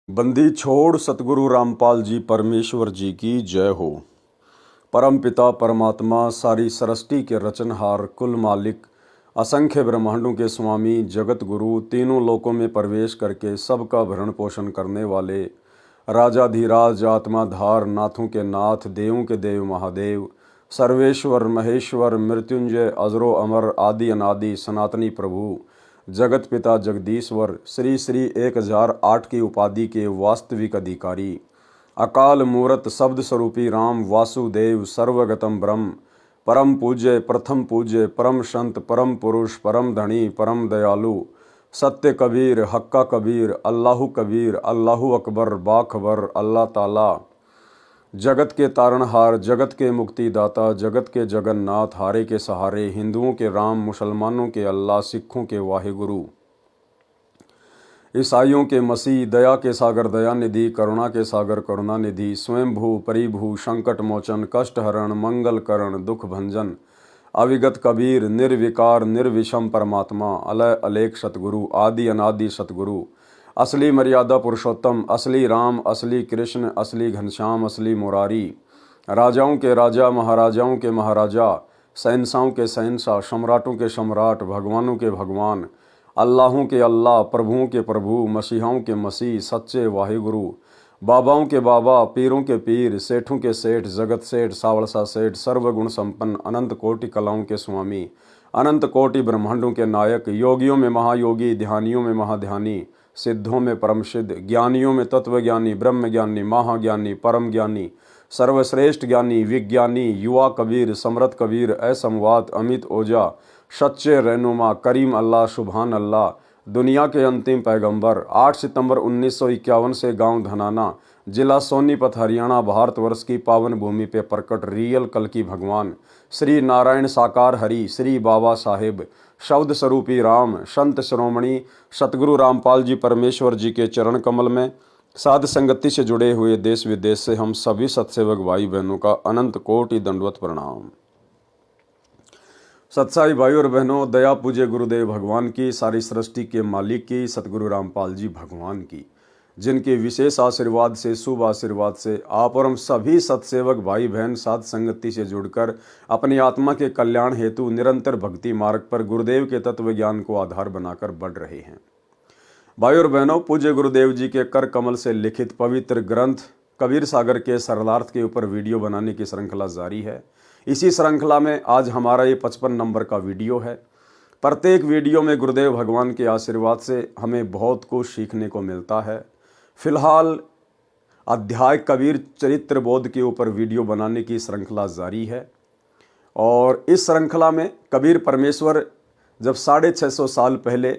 बंदी छोड़ सतगुरु रामपाल जी परमेश्वर जी की जय हो। परम पिता परमात्मा सारी सृष्टि के रचनहार कुल मालिक असंख्य ब्रह्मांडों के स्वामी जगत गुरु तीनों लोकों में प्रवेश करके सबका भरण पोषण करने वाले राजाधिराज आत्माधार नाथों के नाथ देवों के देव महादेव सर्वेश्वर महेश्वर मृत्युंजय अजरो अमर आदि अनादि सनातनी प्रभु जगत पिता जगदीश्वर श्री श्री 1008 की उपाधि के वास्तविक अधिकारी अकाल मूरत शब्द स्वरूपी राम वासुदेव सर्वगतम ब्रह्म परम पूज्य परम संत परम पुरुष परम धनी परम दयालु सत्य कबीर हक्का कबीर अल्लाहु अकबर बाखबर अल्लाह ताला जगत के तारणहार जगत के मुक्तिदाता जगत के जगन्नाथ हारे के सहारे हिंदुओं के राम मुसलमानों के अल्लाह सिखों के वाहिगुरु ईसाइयों के मसीह दया के सागर दया निधि करुणा के सागर करुणा निधि स्वयंभू परिभू संकट मोचन कष्ट हरण मंगल करण दुख भंजन अविगत कबीर निर्विकार निर्विषम परमात्मा अलय अलेख सतगुरु आदि अनादि सतगुरु असली मर्यादा पुरुषोत्तम असली राम असली कृष्ण असली घनश्याम असली मुरारी राजाओं के राजा महाराजाओं के महाराजा शहंशाहों के शहंशाह सम्राटों के सम्राट भगवानों के भगवान अल्लाहों के अल्लाह प्रभुओं के प्रभु मसीहाओं के मसीह सच्चे वाहिगुरु बाबाओं के बाबा पीरों के पीर सेठों के सेठ जगत सेठ सावलसा सेठ सर्वगुण संपन्न अनंत कोटि कलाओं के स्वामी अनंत कोटि ब्रह्मांडों के नायक योगियों में महायोगी ध्यानियों में महाध्यानी सिद्धों में परम सिद्ध ज्ञानियों में तत्वज्ञानी ब्रह्मज्ञानी महाज्ञानी परम ज्ञानी सर्वश्रेष्ठ ज्ञानी विज्ञानी युवा कबीर समृत कबीर असंवाद अमित ओझा सच्चे रहनुमा करीम अल्लाह सुभान अल्लाह दुनिया के अंतिम पैगंबर 8 सितंबर 1951 से गांव धनाना जिला सोनीपत हरियाणा भारतवर्ष की पावन भूमि पे प्रकट रियल कल की भगवान श्री नारायण साकार हरि श्री बाबा साहेब शब्द स्वरूपी राम संत श्रोमणी सतगुरु रामपाल जी परमेश्वर जी के चरण कमल में साध संगति से जुड़े हुए देश विदेश से हम सभी सत्सेवक भाई बहनों का अनंत कोटि दंडवत प्रणाम। सत्साई भाई और बहनों, दया पूज्य गुरुदेव भगवान की, सारी सृष्टि के मालिक की, सतगुरु रामपाल जी भगवान की, जिनके विशेष आशीर्वाद से शुभ आशीर्वाद से आप और हम सभी सत्सेवक भाई बहन साध संगति से जुड़कर अपनी आत्मा के कल्याण हेतु निरंतर भक्ति मार्ग पर गुरुदेव के तत्व ज्ञान को आधार बनाकर बढ़ रहे हैं। भाई और बहनों, पूज्य गुरुदेव जी के कर कमल से लिखित पवित्र ग्रंथ कबीर सागर के सरलार्थ के ऊपर वीडियो बनाने की श्रृंखला जारी है। इसी श्रृंखला में आज हमारा ये 55 नंबर का वीडियो है। प्रत्येक वीडियो में गुरुदेव भगवान के आशीर्वाद से हमें बहुत कुछ सीखने को मिलता है। फिलहाल अध्याय कबीर चरित्र बोध के ऊपर वीडियो बनाने की श्रृंखला जारी है और इस श्रृंखला में कबीर परमेश्वर जब 650 साल पहले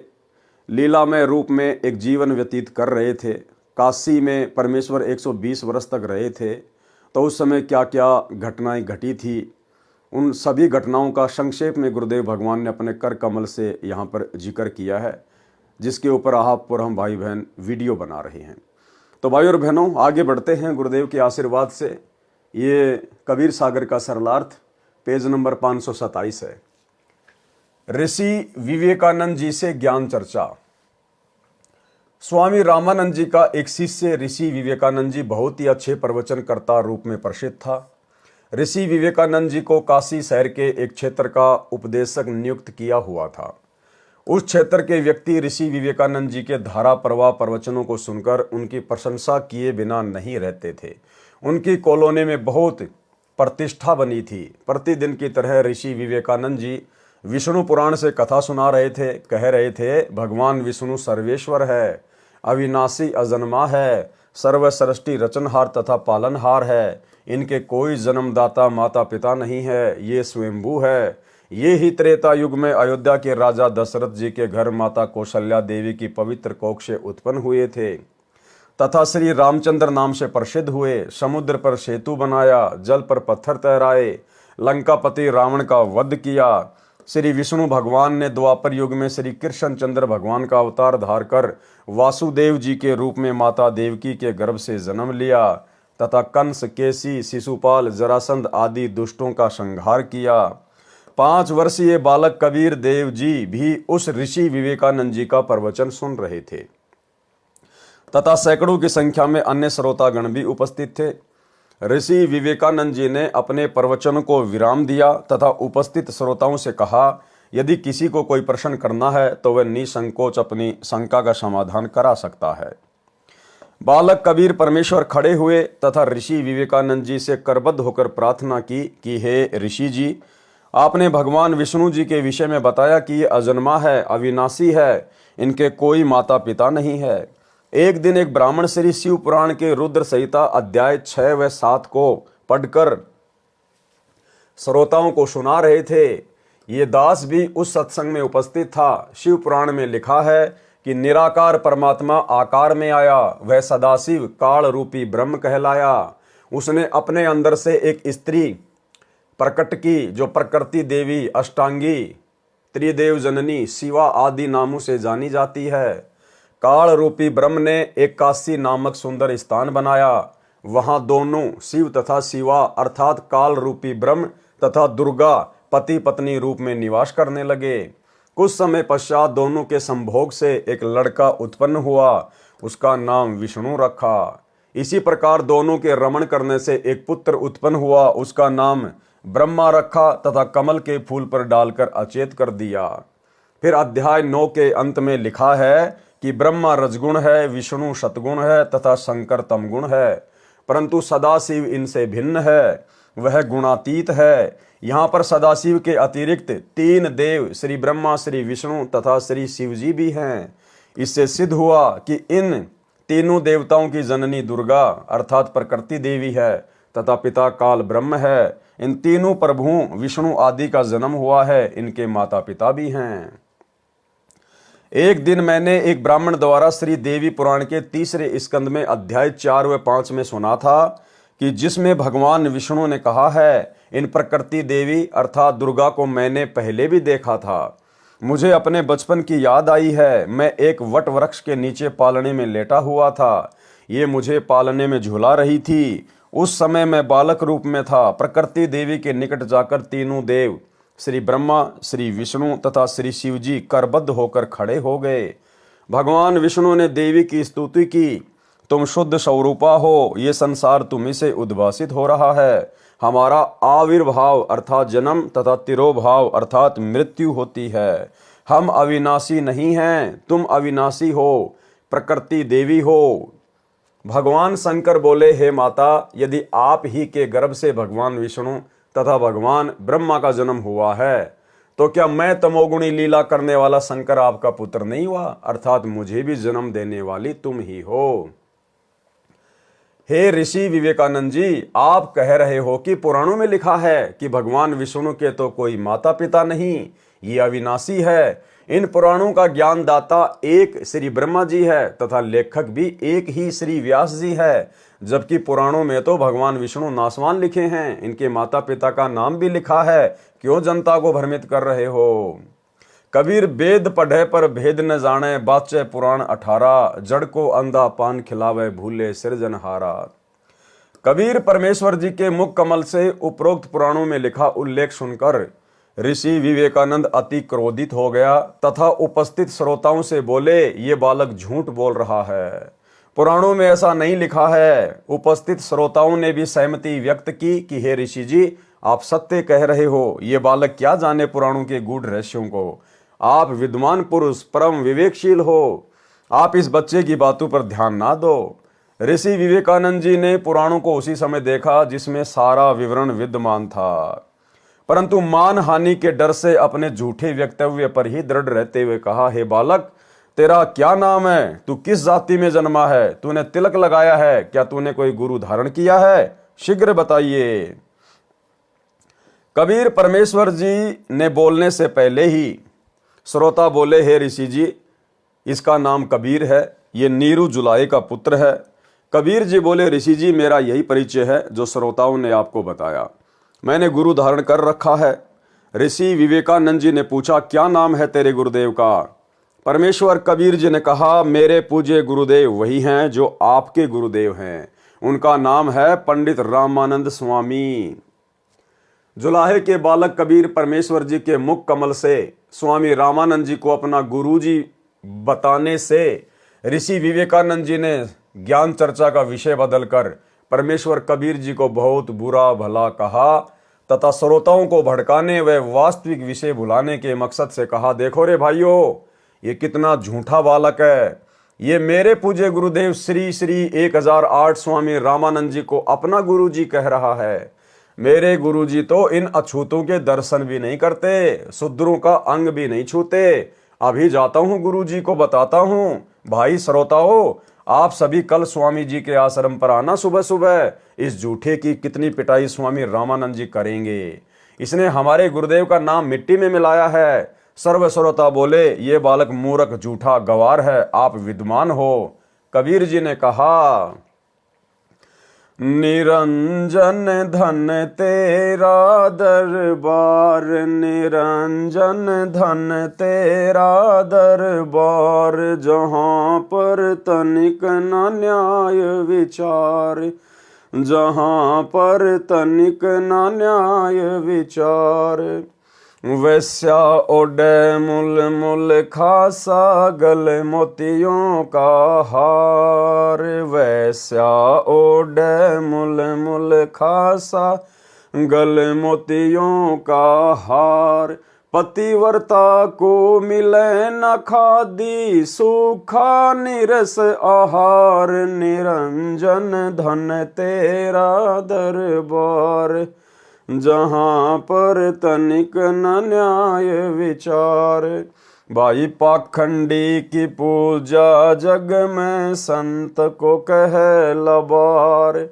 लीलामय रूप में एक जीवन व्यतीत कर रहे थे, काशी में परमेश्वर 120 वर्ष तक रहे थे, तो उस समय क्या क्या घटनाएं घटी थी, उन सभी घटनाओं का संक्षेप में गुरुदेव भगवान ने अपने कर कमल से यहाँ पर जिक्र किया है, जिसके ऊपर आप और हम भाई बहन वीडियो बना रहे हैं। तो भाई और बहनों, आगे बढ़ते हैं गुरुदेव के आशीर्वाद से। ये कबीर सागर का सरलार्थ पेज नंबर 527 है। ऋषि विवेकानंद जी से ज्ञान चर्चा। स्वामी रामानंद जी का एक शिष्य ऋषि विवेकानंद जी बहुत ही अच्छे प्रवचनकर्ता रूप में प्रसिद्ध था। ऋषि विवेकानंद जी को काशी शहर के एक क्षेत्र का उपदेशक नियुक्त किया हुआ था। उस क्षेत्र के व्यक्ति ऋषि विवेकानंद जी के धारा प्रवाह प्रवचनों को सुनकर उनकी प्रशंसा किए बिना नहीं रहते थे। उनकी कॉलोनी में बहुत प्रतिष्ठा बनी थी। प्रतिदिन की तरह ऋषि विवेकानंद जी विष्णु पुराण से कथा सुना रहे थे। कह रहे थे, भगवान विष्णु सर्वेश्वर है, अविनाशी अजन्मा है, सर्वसृष्टि रचनहार तथा पालनहार है। इनके कोई जन्मदाता माता पिता नहीं है, ये स्वयंभू है। ये ही त्रेता युग में अयोध्या के राजा दशरथ जी के घर माता कौशल्या देवी की पवित्र कोख से उत्पन्न हुए थे तथा श्री रामचंद्र नाम से प्रसिद्ध हुए। समुद्र पर सेतु बनाया, जल पर पत्थर तैराए, लंकापति रावण का वध किया। श्री विष्णु भगवान ने द्वापर युग में श्री कृष्ण चंद्र भगवान का अवतार धार कर वासुदेव जी के रूप में माता देवकी के गर्भ से जन्म लिया तथा कंस, केसी, शिशुपाल, जरासंध आदि दुष्टों का संहार किया। 5 वर्षीय बालक कबीर देव जी भी उस ऋषि विवेकानंद जी का प्रवचन सुन रहे थे। तथा सैकड़ों की संख्या में अन्य श्रोतागण भी उपस्थित थे। ऋषि विवेकानंद जी ने अपने प्रवचन को विराम दिया तथा उपस्थित श्रोताओं से कहा, यदि किसी को कोई प्रश्न करना है तो वह निसंकोच अपनी शंका का समाधान करा सकता है। बालक कबीर परमेश्वर खड़े हुए तथा ऋषि विवेकानंद जी से करबद्ध होकर प्रार्थना की कि हे ऋषि जी, आपने भगवान विष्णु जी के विषय में बताया कि ये अजन्मा है, अविनाशी है, इनके कोई माता पिता नहीं है। एक दिन एक ब्राह्मण श्री शिव पुराण के रुद्र संहिता अध्याय 6 व 7 को पढ़कर श्रोताओं को सुना रहे थे। ये दास भी उस सत्संग में उपस्थित था। शिव पुराण में लिखा है कि निराकार परमात्मा आकार में आया, वह सदाशिव काल रूपी ब्रह्म कहलाया। उसने अपने अंदर से एक स्त्री प्रकट की जो प्रकृति देवी, अष्टांगी, त्रिदेव जननी, शिवा आदि नामों से जानी जाती है। काल रूपी ब्रह्म ने एक काशी नामक सुंदर स्थान बनाया। वहां दोनों शिव तथा शिवा अर्थात काल रूपी ब्रह्म तथा दुर्गा पति पत्नी रूप में निवास करने लगे। कुछ समय पश्चात दोनों के संभोग से एक लड़का उत्पन्न हुआ, उसका नाम विष्णु रखा। इसी प्रकार दोनों के रमण करने से एक पुत्र उत्पन्न हुआ, उसका नाम ब्रह्मा रखा तथा कमल के फूल पर डालकर अचेत कर दिया। फिर अध्याय 9 के अंत में लिखा है कि ब्रह्मा रजगुण है, विष्णु सतगुण है तथा शंकर तमगुण है, परंतु सदाशिव इनसे भिन्न है, वह गुणातीत है। यहाँ पर सदाशिव के अतिरिक्त 3 देव श्री ब्रह्मा, श्री विष्णु तथा श्री शिव जी भी हैं। इससे सिद्ध हुआ कि इन तीनों देवताओं की जननी दुर्गा अर्थात प्रकृति देवी है तथा पिता काल ब्रह्म है। इन तीनों प्रभुओं विष्णु आदि का जन्म हुआ है, इनके माता पिता भी हैं। एक दिन मैंने एक ब्राह्मण द्वारा श्री देवी पुराण के 3 स्कंद में अध्याय 4 व 5 में सुना था कि जिसमें भगवान विष्णु ने कहा है, इन प्रकृति देवी अर्थात दुर्गा को मैंने पहले भी देखा था। मुझे अपने बचपन की याद आई है। मैं एक वट वृक्ष के नीचे पालने में लेटा हुआ था। ये मुझे पालने में झुला रही थी। उस समय मैं बालक रूप में था। प्रकृति देवी के निकट जाकर तीनों देव श्री ब्रह्मा, श्री विष्णु तथा श्री शिव जी करबद्ध होकर खड़े हो गए। भगवान विष्णु ने देवी की स्तुति की, तुम शुद्ध स्वरूपा हो, ये संसार तुम्ही से उद्भासित हो रहा है। हमारा आविर्भाव अर्थात जन्म तथा तिरोभाव अर्थात मृत्यु होती है। हम अविनाशी नहीं हैं, तुम अविनाशी हो, प्रकृति देवी हो। भगवान शंकर बोले, हे माता, यदि आप ही के गर्भ से भगवान विष्णु तथा भगवान ब्रह्मा का जन्म हुआ है तो क्या मैं तमोगुणी लीला करने वाला शंकर आपका पुत्र नहीं हुआ, अर्थात मुझे भी जन्म देने वाली तुम ही हो। हे ऋषि विवेकानंद जी, आप कह रहे हो कि पुराणों में लिखा है कि भगवान विष्णु के तो कोई माता पिता नहीं, ये अविनाशी है। इन पुराणों का ज्ञानदाता एक श्री ब्रह्मा जी है तथा लेखक भी एक ही श्री व्यास जी है, जबकि पुराणों में तो भगवान विष्णु नासवान लिखे हैं, इनके माता पिता का नाम भी लिखा है। क्यों जनता को भ्रमित कर रहे हो? कबीर वेद पढ़े पर भेद न जाने, बाचे पुराण 18, जड़ को अंधा पान खिलावे भूले सृजनहारा। कबीर परमेश्वर जी के मुख कमल से उपरोक्त पुराणों में लिखा उल्लेख सुनकर ऋषि विवेकानंद अति क्रोधित हो गया तथा उपस्थित श्रोताओं से बोले, ये बालक झूठ बोल रहा है, पुराणों में ऐसा नहीं लिखा है। उपस्थित श्रोताओं ने भी सहमति व्यक्त की कि हे ऋषि जी, आप सत्य कह रहे हो। ये बालक क्या जाने पुराणों के गूढ़ रहस्यों को। आप विद्वान पुरुष, परम विवेकशील हो, आप इस बच्चे की बातों पर ध्यान ना दो। ऋषि विवेकानंद जी ने पुराणों को उसी समय देखा जिसमें सारा विवरण विद्यमान था, परंतु मान हानि के डर से अपने झूठे वक्तव्य पर ही दृढ़ रहते हुए कहा, हे बालक, तेरा क्या नाम है? तू किस जाति में जन्मा है? तूने तिलक लगाया है? क्या तूने कोई गुरु धारण किया है? शीघ्र बताइए। कबीर परमेश्वर जी ने बोलने से पहले ही श्रोता बोले, हे ऋषि जी, इसका नाम कबीर है, ये नीरू जुलाई का पुत्र है। कबीर जी बोले, ऋषि जी, मेरा यही परिचय है जो श्रोताओं ने आपको बताया। मैंने गुरु धारण कर रखा है। ऋषि विवेकानंद जी ने पूछा, क्या नाम है तेरे गुरुदेव का? परमेश्वर कबीर जी ने कहा, मेरे पूज्य गुरुदेव वही हैं जो आपके गुरुदेव हैं। उनका नाम है पंडित रामानंद स्वामी। जुलाहे के बालक कबीर परमेश्वर जी के मुख कमल से स्वामी रामानंद जी को अपना गुरु जी बताने से ऋषि विवेकानंद जी ने ज्ञान चर्चा का विषय बदलकर परमेश्वर कबीर जी को बहुत बुरा भला कहा तथा श्रोताओं को भड़काने व वास्तविक विषय भुलाने के मकसद से कहा, देखो रे भाइयों, ये कितना झूठा बालक है। ये मेरे पूज्य गुरुदेव श्री श्री 1008 स्वामी रामानंद जी को अपना गुरु जी कह रहा है। मेरे गुरु जी तो इन अछूतों के दर्शन भी नहीं करते, शूद्रों का अंग भी नहीं छूते। अभी जाता हूँ गुरु जी को बताता हूँ। भाई श्रोताओं, आप सभी कल स्वामी जी के आश्रम पर आना सुबह सुबह। इस झूठे की कितनी पिटाई स्वामी रामानंद जी करेंगे। इसने हमारे गुरुदेव का नाम मिट्टी में मिलाया है। सर्व श्रोता बोले, ये बालक मूर्ख झूठा गवार है, आप विद्वान हो। कबीर जी ने कहा, निरंजन धन तेरा दरबार, निरंजन धन तेरा दरबार, जहाँ पर तनिक न न्याय विचार, जहाँ पर तनिक न न्याय विचार। वैश्या ओढ़े मुल मुल खासा, गले मोतियों का हार, वैश्या ओढ़े मुल मुल खासा, गले मोतियों का हार। पतिव्रता को मिले न खादी, सूखा निरस आहार, निरंजन धन तेरा दरबार, जहाँ पर तनिक न न्याय विचार। भाई पाखंडी की पूजा जग में संत को कह लबार,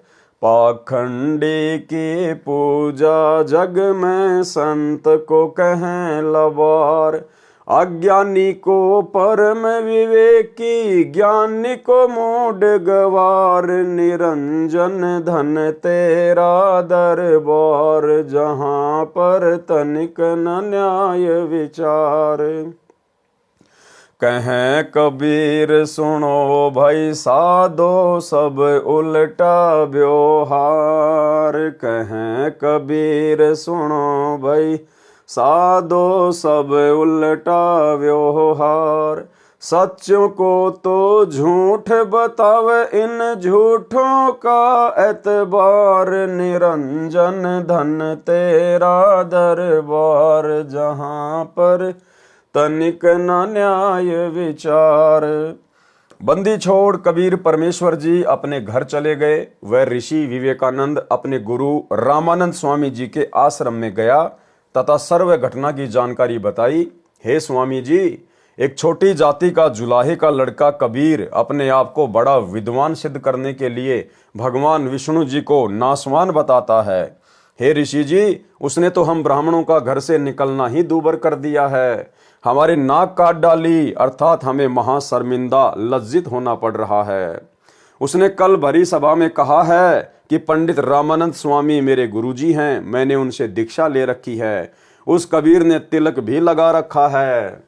पाखंडी की पूजा जग में संत को कह लबार। अज्ञानी को परम विवेकी, ज्ञानी को मूढ़ गवार, निरंजन धन तेरा दरबार, जहाँ पर तनिक न न्याय विचार। कहें कबीर सुनो भाई साधो, सब उल्टा व्यवहार, कहें कबीर सुनो भाई साधो, सब उल्टा व्यवहार। सच्चों को तो झूठ बतावे, इन झूठों का एतबार, निरंजन धन तेरा दरबार, जहाँ पर तनिक न न्याय विचार। बंदी छोड़ कबीर परमेश्वर जी अपने घर चले गए। वह ऋषि विवेकानंद अपने गुरु रामानंद स्वामी जी के आश्रम में गया तथा सर्व घटना की जानकारी बताई। हे स्वामी जी, एक छोटी जाति का जुलाहे का लड़का कबीर अपने आप को बड़ा विद्वान सिद्ध करने के लिए भगवान विष्णु जी को नासवान बताता है। हे ऋषि जी, उसने तो हम ब्राह्मणों का घर से निकलना ही दूभर कर दिया है, हमारी नाक काट डाली, अर्थात हमें महाशर्मिंदा लज्जित होना पड़ रहा है। उसने कल भरी सभा में कहा है कि पंडित रामानंद स्वामी मेरे गुरुजी हैं, मैंने उनसे दीक्षा ले रखी है। उस कबीर ने तिलक भी लगा रखा है,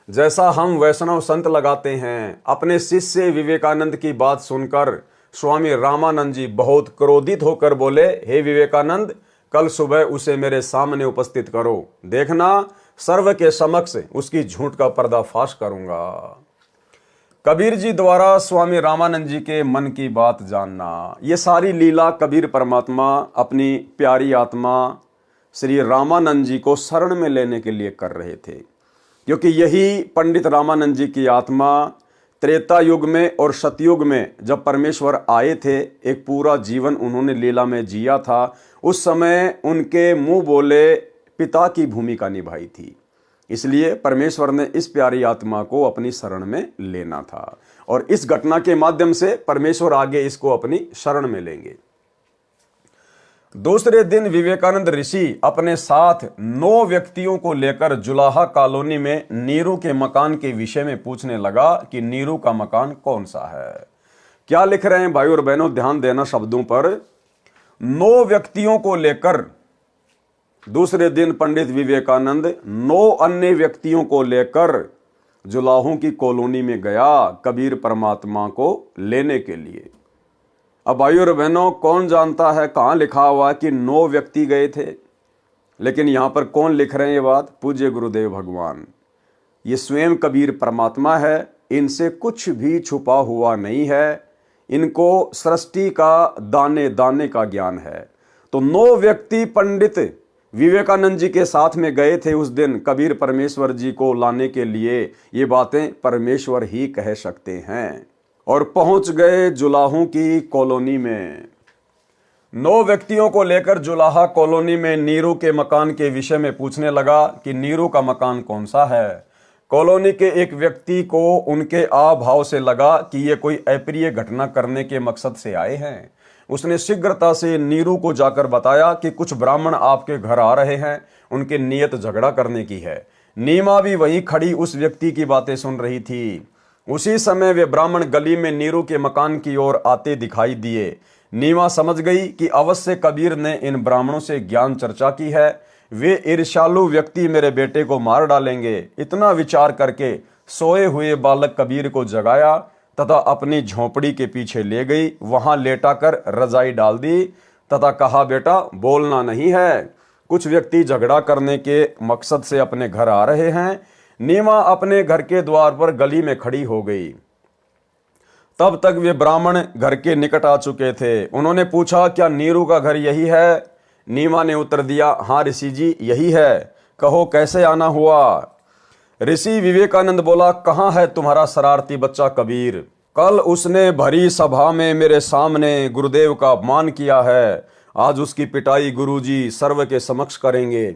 जैसा हम वैष्णव संत लगाते हैं। अपने शिष्य विवेकानंद की बात सुनकर स्वामी रामानंद जी बहुत क्रोधित होकर बोले, हे विवेकानंद, कल सुबह उसे मेरे सामने उपस्थित करो, देखना सर्व के समक्ष उसकी झूठ का पर्दाफाश करूंगा। कबीर जी द्वारा स्वामी रामानंद जी के मन की बात जानना, ये सारी लीला कबीर परमात्मा अपनी प्यारी आत्मा श्री रामानंद जी को शरण में लेने के लिए कर रहे थे, क्योंकि यही पंडित रामानंद जी की आत्मा त्रेता युग में और सतयुग में जब परमेश्वर आए थे, एक पूरा जीवन उन्होंने लीला में जिया था। उस समय उनके मुंह बोले पिता की भूमिका निभाई थी, इसलिए परमेश्वर ने इस प्यारी आत्मा को अपनी शरण में लेना था और इस घटना के माध्यम से परमेश्वर आगे इसको अपनी शरण में लेंगे। दूसरे दिन विवेकानंद ऋषि अपने साथ 9 व्यक्तियों को लेकर जुलाहा कॉलोनी में नीरू के मकान के विषय में पूछने लगा कि नीरू का मकान कौन सा है। क्या लिख रहे हैं भाई और बहनों, ध्यान देना शब्दों पर। 9 व्यक्तियों को लेकर दूसरे दिन पंडित विवेकानंद 9 अन्य व्यक्तियों को लेकर जुलाहों की कॉलोनी में गया कबीर परमात्मा को लेने के लिए। अब भाई और बहनों, कौन जानता है कहाँ लिखा हुआ कि 9 व्यक्ति गए थे, लेकिन यहां पर कौन लिख रहे हैं ये बात? पूज्य गुरुदेव भगवान। ये स्वयं कबीर परमात्मा है इनसे कुछ भी छुपा हुआ नहीं है, इनको सृष्टि का दाने दाने का ज्ञान है। तो 9 व्यक्ति पंडित विवेकानंद जी के साथ में गए थे उस दिन कबीर परमेश्वर जी को लाने के लिए। ये बातें परमेश्वर ही कह सकते हैं। और पहुंच गए जुलाहों की कॉलोनी में। 9 व्यक्तियों को लेकर जुलाहा कॉलोनी में नीरू के मकान के विषय में पूछने लगा कि नीरू का मकान कौन सा है। कॉलोनी के एक व्यक्ति को उनके आभाव से लगा कि ये कोई अप्रिय घटना करने के मकसद से आए हैं। उसने शीघ्रता से नीरू को जाकर बताया कि कुछ ब्राह्मण आपके घर आ रहे हैं, उनकी नीयत झगड़ा करने की है। नीमा भी वहीं खड़ी उस व्यक्ति की बातें सुन रही थी। उसी समय वे ब्राह्मण गली में नीरू के मकान की ओर आते दिखाई दिए। नीमा समझ गई कि अवश्य कबीर ने इन ब्राह्मणों से ज्ञान चर्चा की है। वे ईर्ष्यालु व्यक्ति मेरे बेटे को मार डालेंगे। इतना विचार करके सोए हुए बालक कबीर को जगाया तथा अपनी झोपड़ी के पीछे ले गई। वहां लेटाकर रजाई डाल दी तथा कहा, बेटा बोलना नहीं है, कुछ व्यक्ति झगड़ा करने के मकसद से अपने घर आ रहे हैं। नीमा अपने घर के द्वार पर गली में खड़ी हो गई। तब तक वे ब्राह्मण घर के निकट आ चुके थे। उन्होंने पूछा, क्या नीरू का घर यही है? नीमा ने उत्तर दिया, हाँ ऋषि जी यही है। कहो कैसे आना हुआ? ऋषि विवेकानंद बोला, कहाँ है तुम्हारा शरारती बच्चा कबीर? कल उसने भरी सभा में मेरे सामने गुरुदेव का अपमान किया है। आज उसकी पिटाई गुरुजी सर्व के समक्ष करेंगे,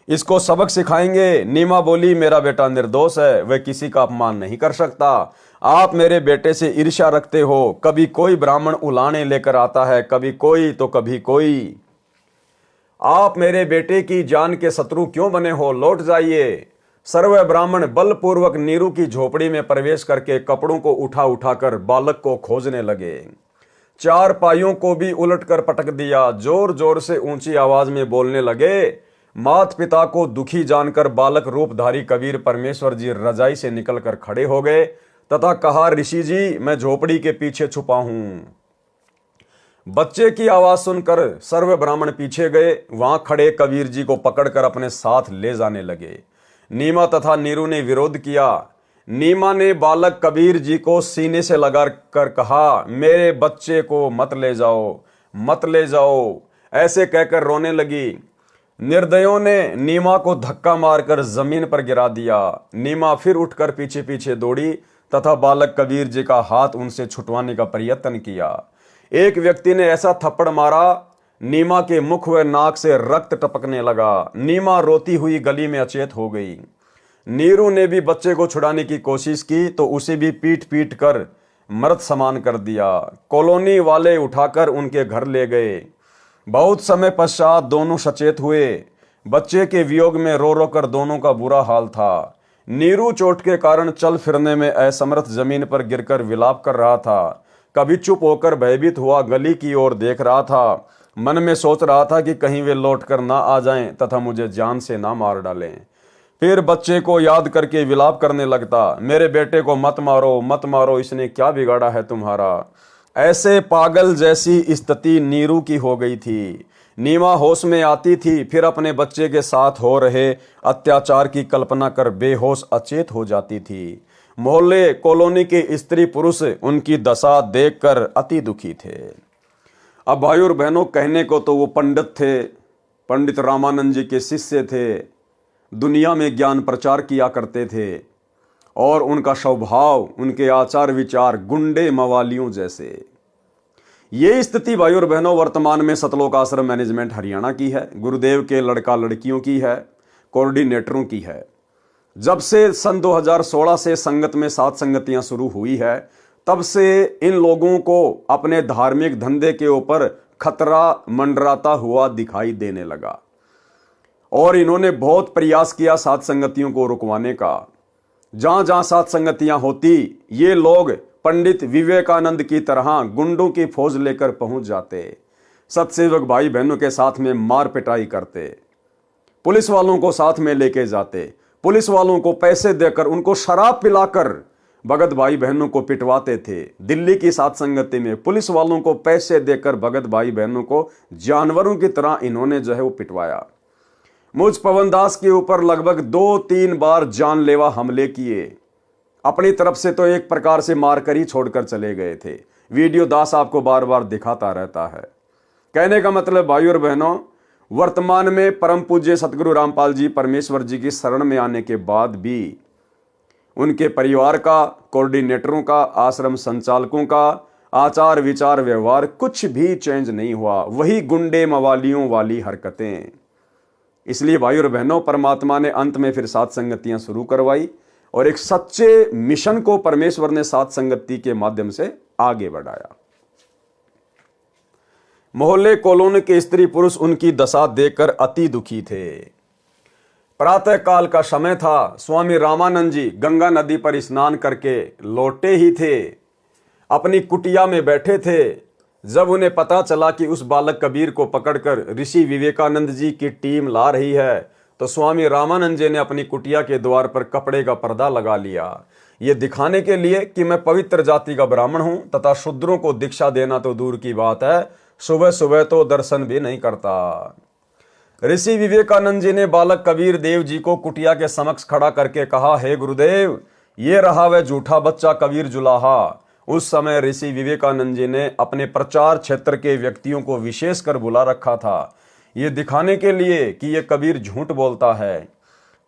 इसको सबक सिखाएंगे। नीमा बोली, मेरा बेटा निर्दोष है, वह किसी का अपमान नहीं कर सकता। आप मेरे बेटे से ईर्ष्या रखते हो। कभी कोई ब्राह्मण उलाने लेकर आता है, कभी कोई तो कभी कोई। आप मेरे बेटे की जान के शत्रु क्यों बने हो? लौट जाइए। सर्व ब्राह्मण बलपूर्वक नीरू की झोपड़ी में प्रवेश करके कपड़ों को उठा उठाकर बालक को खोजने लगे। 4 पाइयों को भी उलटकर पटक दिया। जोर जोर से ऊंची आवाज में बोलने लगे। माता पिता को दुखी जानकर बालक रूपधारी कबीर परमेश्वर जी रजाई से निकलकर खड़े हो गए तथा कहा, ऋषि जी मैं झोपड़ी के पीछे छुपा हूं। बच्चे की आवाज सुनकर सर्व ब्राह्मण पीछे गए। वहां खड़े कबीर जी को पकड़कर अपने साथ ले जाने लगे। नीमा तथा नीरू ने विरोध किया। नीमा ने बालक कबीर जी को सीने से लगा कर कहा, मेरे बच्चे को मत ले जाओ, मत ले जाओ, ऐसे कहकर रोने लगी। निर्दयों ने नीमा को धक्का मारकर जमीन पर गिरा दिया। नीमा फिर उठकर पीछे पीछे दौड़ी तथा बालक कबीर जी का हाथ उनसे छुटवाने का प्रयत्न किया। एक व्यक्ति ने ऐसा थप्पड़ मारा, नीमा के मुख व नाक से रक्त टपकने लगा। नीमा रोती हुई गली में अचेत हो गई। नीरू ने भी बच्चे को छुड़ाने की कोशिश की तो उसे भी पीट पीट कर मर्द समान कर दिया। कॉलोनी वाले उठाकर उनके घर ले गए। बहुत समय पश्चात दोनों सचेत हुए। बच्चे के वियोग में रो रो कर दोनों का बुरा हाल था। नीरू चोट के कारण चल फिरने में असमर्थ जमीन पर गिरकर विलाप कर रहा था। कभी चुप होकर भयभीत हुआ गली की ओर देख रहा था। मन में सोच रहा था कि कहीं वे लौट कर ना आ जाएं तथा मुझे जान से ना मार डालें। फिर बच्चे को याद करके विलाप करने लगता, मेरे बेटे को मत मारो, मत मारो, इसने क्या बिगाड़ा है तुम्हारा? ऐसे पागल जैसी स्थिति नीरू की हो गई थी। नीमा होश में आती थी, फिर अपने बच्चे के साथ हो रहे अत्याचार की कल्पना कर बेहोश अचेत हो जाती थी। मोहल्ले कॉलोनी के स्त्री पुरुष उनकी दशा देखकर अति दुखी थे। अब भाई और बहनों, कहने को तो वो पंडित थे, पंडित रामानंद जी के शिष्य थे, दुनिया में ज्ञान प्रचार किया करते थे और उनका स्वभाव, उनके आचार विचार गुंडे मवालियों जैसे। ये स्थिति भाई और बहनों वर्तमान में सतलोक आश्रम मैनेजमेंट हरियाणा की है, गुरुदेव के लड़का लड़कियों की है, कोऑर्डिनेटरों की है। जब से सन 2016 से संगत में 7 संगतियां शुरू हुई है, तब से इन लोगों को अपने धार्मिक धंधे के ऊपर खतरा मंडराता हुआ दिखाई देने लगा और इन्होंने बहुत प्रयास किया 7 संगतियों को रुकवाने का। जहां जहां 7 संगतियां होती, ये लोग पंडित विवेकानंद की तरह गुंडों की फौज लेकर पहुंच जाते, सत्सेवक भाई बहनों के साथ में मार पिटाई करते, पुलिस वालों को साथ में लेके जाते, पुलिस वालों को पैसे देकर उनको शराब पिलाकर भगत भाई बहनों को पिटवाते थे। दिल्ली की 7 संगति में पुलिस वालों को पैसे देकर भगत भाई बहनों को जानवरों की तरह इन्होंने जो है वो पिटवाया। मुझ पवन दास के ऊपर लगभग 2-3 बार जानलेवा हमले किए। अपनी तरफ से तो एक प्रकार से मार कर ही छोड़कर चले गए थे। वीडियो दास आपको बार बार दिखाता रहता है। कहने का मतलब भाई और बहनों, वर्तमान में परम पूज्य सतगुरु रामपाल जी परमेश्वर जी की शरण में आने के बाद भी उनके परिवार का, कोऑर्डिनेटरों का, आश्रम संचालकों का आचार विचार व्यवहार कुछ भी चेंज नहीं हुआ। वही गुंडे मवालियों वाली हरकतें। इसलिए भाई और बहनों, परमात्मा ने अंत में फिर साथ संगतियां शुरू करवाई और एक सच्चे मिशन को परमेश्वर ने साथ संगति के माध्यम से आगे बढ़ाया। मोहल्ले कॉलोनी के स्त्री पुरुष उनकी दशा देखकर अति दुखी थे। प्रातः काल का समय था। स्वामी रामानंद जी गंगा नदी पर स्नान करके लौटे ही थे, अपनी कुटिया में बैठे थे। जब उन्हें पता चला कि उस बालक कबीर को पकड़कर ऋषि विवेकानंद जी की टीम ला रही है, तो स्वामी रामानंद जी ने अपनी कुटिया के द्वार पर कपड़े का पर्दा लगा लिया, ये दिखाने के लिए कि मैं पवित्र जाति का ब्राह्मण हूं तथा शूद्रों को दीक्षा देना तो दूर की बात है, सुबह सुबह तो दर्शन भी नहीं करता। ऋषि विवेकानंद जी ने बालक कबीर देव जी को कुटिया के समक्ष खड़ा करके कहा, हे गुरुदेव, ये रहा वह झूठा बच्चा कबीर जुलाहा। उस समय ऋषि विवेकानंद जी ने अपने प्रचार क्षेत्र के व्यक्तियों को विशेष कर बुला रखा था, ये दिखाने के लिए कि ये कबीर झूठ बोलता है।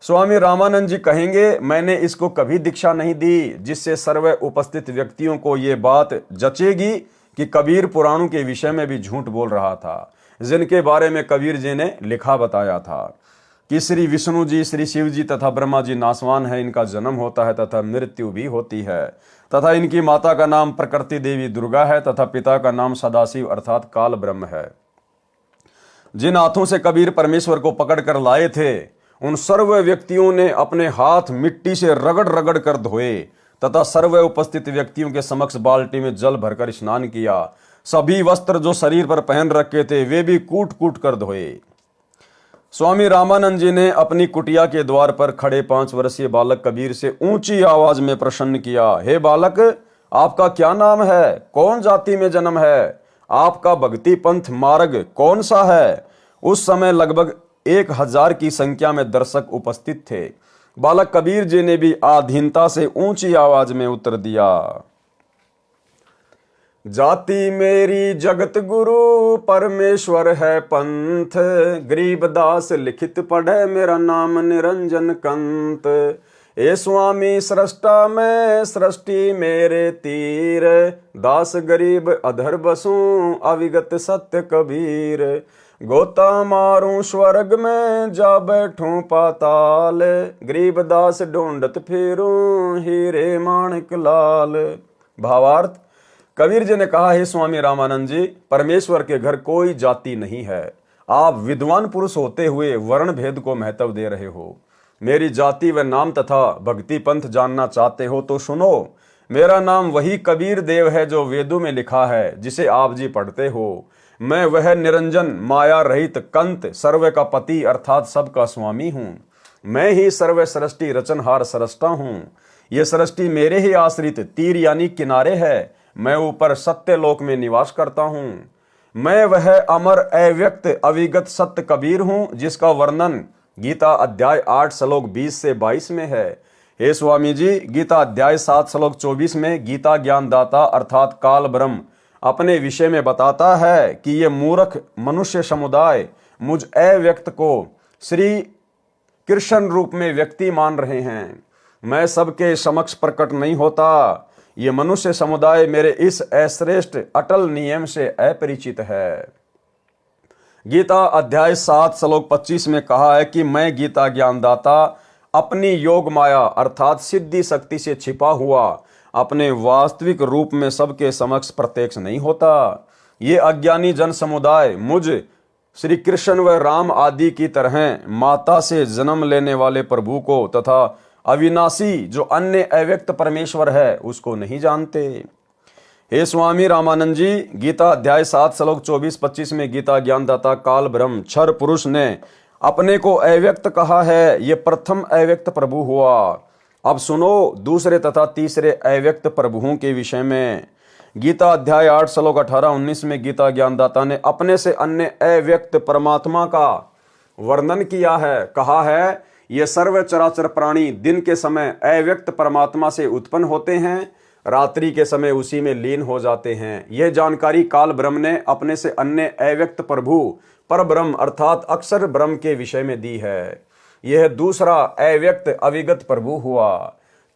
स्वामी रामानंद जी कहेंगे, मैंने इसको कभी दीक्षा नहीं दी जिससे सर्व उपस्थित व्यक्तियों को ये बात जचेगी कि कबीर पुराणों के विषय में भी झूठ बोल रहा था, जिनके बारे में कबीर जी ने लिखा बताया था कि श्री विष्णु जी, श्री शिव जी तथा ब्रह्मा जी नासवान है, इनका जन्म होता है तथा मृत्यु भी होती है, तथा इनकी माता का नाम प्रकृति देवी दुर्गा है तथा पिता का नाम सदाशिव अर्थात काल ब्रह्म है। जिन हाथों से कबीर परमेश्वर को पकड़कर लाए थे, उन सर्व व्यक्तियों ने अपने हाथ मिट्टी से रगड़ रगड़ कर धोए तथा सर्व उपस्थित व्यक्तियों के समक्ष बाल्टी में जल भरकर स्नान किया। सभी वस्त्र जो शरीर पर पहन रखे थे वे भी कूट कूट कर धोए। स्वामी रामानंद जी ने अपनी कुटिया के द्वार पर खड़े 5 वर्षीय बालक कबीर से ऊंची आवाज में प्रश्न किया, हे बालक, आपका क्या नाम है? कौन जाति में जन्म है? आपका भक्ति पंथ मार्ग कौन सा है? उस समय लगभग 1000 की संख्या में दर्शक उपस्थित थे। बालक कबीर जी ने भी आधीनता से ऊंची आवाज में उत्तर दिया, जाति मेरी जगत गुरु परमेश्वर है पंथ, गरीबदास लिखित पढ़े मेरा नाम निरंजन कंत। ए स्वामी सृष्टा में सृष्टि मेरे तीर, दास गरीब अधर बसूं अविगत सत्य कबीर। गोता मारूं स्वर्ग में जा बैठूं पाताल, गरीबदास ढूंढत फिरूं हीरे माणिक लाल। भावार्थ, कबीर जी ने कहा, हे स्वामी रामानंद जी, परमेश्वर के घर कोई जाति नहीं है। आप विद्वान पुरुष होते हुए वर्ण भेद को महत्व दे रहे हो। मेरी जाति व नाम तथा भक्ति पंथ जानना चाहते हो तो सुनो। मेरा नाम वही कबीर देव है जो वेदों में लिखा है, जिसे आप जी पढ़ते हो। मैं वह निरंजन माया रहित कंत सर्व का पति अर्थात सबका स्वामी हूँ। मैं ही सर्व सृष्टि रचनहार सृष्टा हूँ। ये सृष्टि मेरे ही आश्रित तीर यानी किनारे है। मैं ऊपर सत्य लोक में निवास करता हूँ। मैं वह अमर अव्यक्त अविगत सत्य कबीर हूँ, जिसका वर्णन गीता अध्याय 8 श्लोक 20 से 22 में है। हे स्वामी जी, गीता अध्याय 7 श्लोक 24 में गीता ज्ञानदाता अर्थात काल ब्रह्म अपने विषय में बताता है कि ये मूर्ख मनुष्य समुदाय मुझ अव्यक्त को श्री कृष्ण रूप में व्यक्ति मान रहे हैं। मैं सबके समक्ष प्रकट नहीं होता। ये मनुष्य समुदाय मेरे इस अश्रेष्ठ अटल नियम से अपरिचित है। गीता अध्याय 7 श्लोक 25 में कहा है कि मैं गीता ज्ञानदाता अपनी योग माया अर्थात सिद्धि शक्ति से छिपा हुआ अपने वास्तविक रूप में सबके समक्ष प्रत्यक्ष नहीं होता। ये अज्ञानी जन समुदाय मुझ श्री कृष्ण व राम आदि की तरह माता से जन्म लेने वाले प्रभु को तथा अविनाशी जो अन्य अव्यक्त परमेश्वर है उसको नहीं जानते। हे स्वामी रामानंद जी, गीता अध्याय 7 श्लोक 24-25 में गीता ज्ञानदाता काल ब्रह्म क्षर पुरुष ने अपने को अव्यक्त कहा है। ये प्रथम अव्यक्त प्रभु हुआ। अब सुनो दूसरे तथा तीसरे अव्यक्त प्रभुओं के विषय में। गीता अध्याय 8 श्लोक 18-19 में गीता ज्ञानदाता ने अपने से अन्य अव्यक्त परमात्मा का वर्णन किया है। कहा है, ये सर्व चराचर प्राणी दिन के समय अव्यक्त परमात्मा से उत्पन्न होते हैं, रात्रि के समय उसी में लीन हो जाते हैं। यह जानकारी काल ब्रह्म ने अपने से अन्य अव्यक्त प्रभु पर ब्रह्म अर्थात अक्षर ब्रह्म के विषय में दी है। यह दूसरा अव्यक्त अविगत प्रभु हुआ।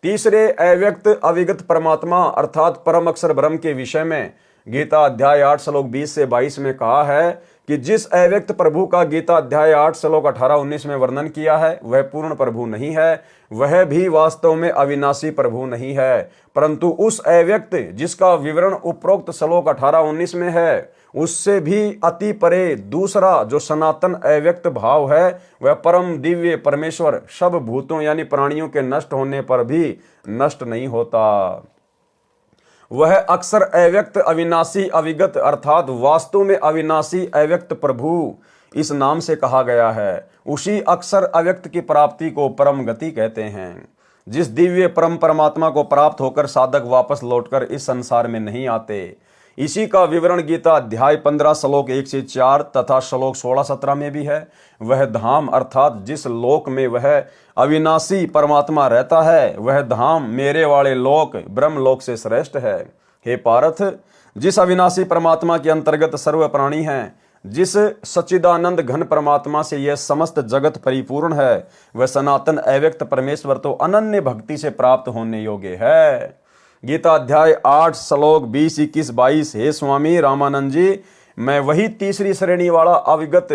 तीसरे अव्यक्त अविगत परमात्मा अर्थात परम अक्षर ब्रह्म के विषय में गीता अध्याय 8 श्लोक 20 से 22 में कहा है कि जिस अव्यक्त प्रभु का गीता अध्याय 8 श्लोक 18-19 में वर्णन किया है वह पूर्ण प्रभु नहीं है, वह भी वास्तव में अविनाशी प्रभु नहीं है, परंतु उस अव्यक्त जिसका विवरण उपरोक्त श्लोक 18-19 में है उससे भी अति परे दूसरा जो सनातन अव्यक्त भाव है वह परम दिव्य परमेश्वर सब भूतों यानी प्राणियों के नष्ट होने पर भी नष्ट नहीं होता। वह अक्षर अव्यक्त अविनाशी अविगत अर्थात वास्तव में अविनाशी अव्यक्त प्रभु इस नाम से कहा गया है। उसी अक्षर अव्यक्त की प्राप्ति को परम गति कहते हैं। जिस दिव्य परम परमात्मा को प्राप्त होकर साधक वापस लौटकर इस संसार में नहीं आते, इसी का विवरण गीता अध्याय 15 श्लोक 1 से 4 तथा श्लोक 16-17 में भी है। वह धाम अर्थात जिस लोक में वह अविनाशी परमात्मा रहता है वह धाम मेरे वाले लोक ब्रह्म लोक से श्रेष्ठ है। हे पार्थ, जिस अविनाशी परमात्मा के अंतर्गत सर्व प्राणी हैं, जिस सच्चिदानंद घन परमात्मा से यह समस्त जगत परिपूर्ण है, वह सनातन अव्यक्त परमेश्वर तो अनन्य भक्ति से प्राप्त होने योग्य है। गीता अध्याय 8 श्लोक 20, 21, 22। हे स्वामी रामानंद जी, मैं वही तीसरी श्रेणी वाला अविगत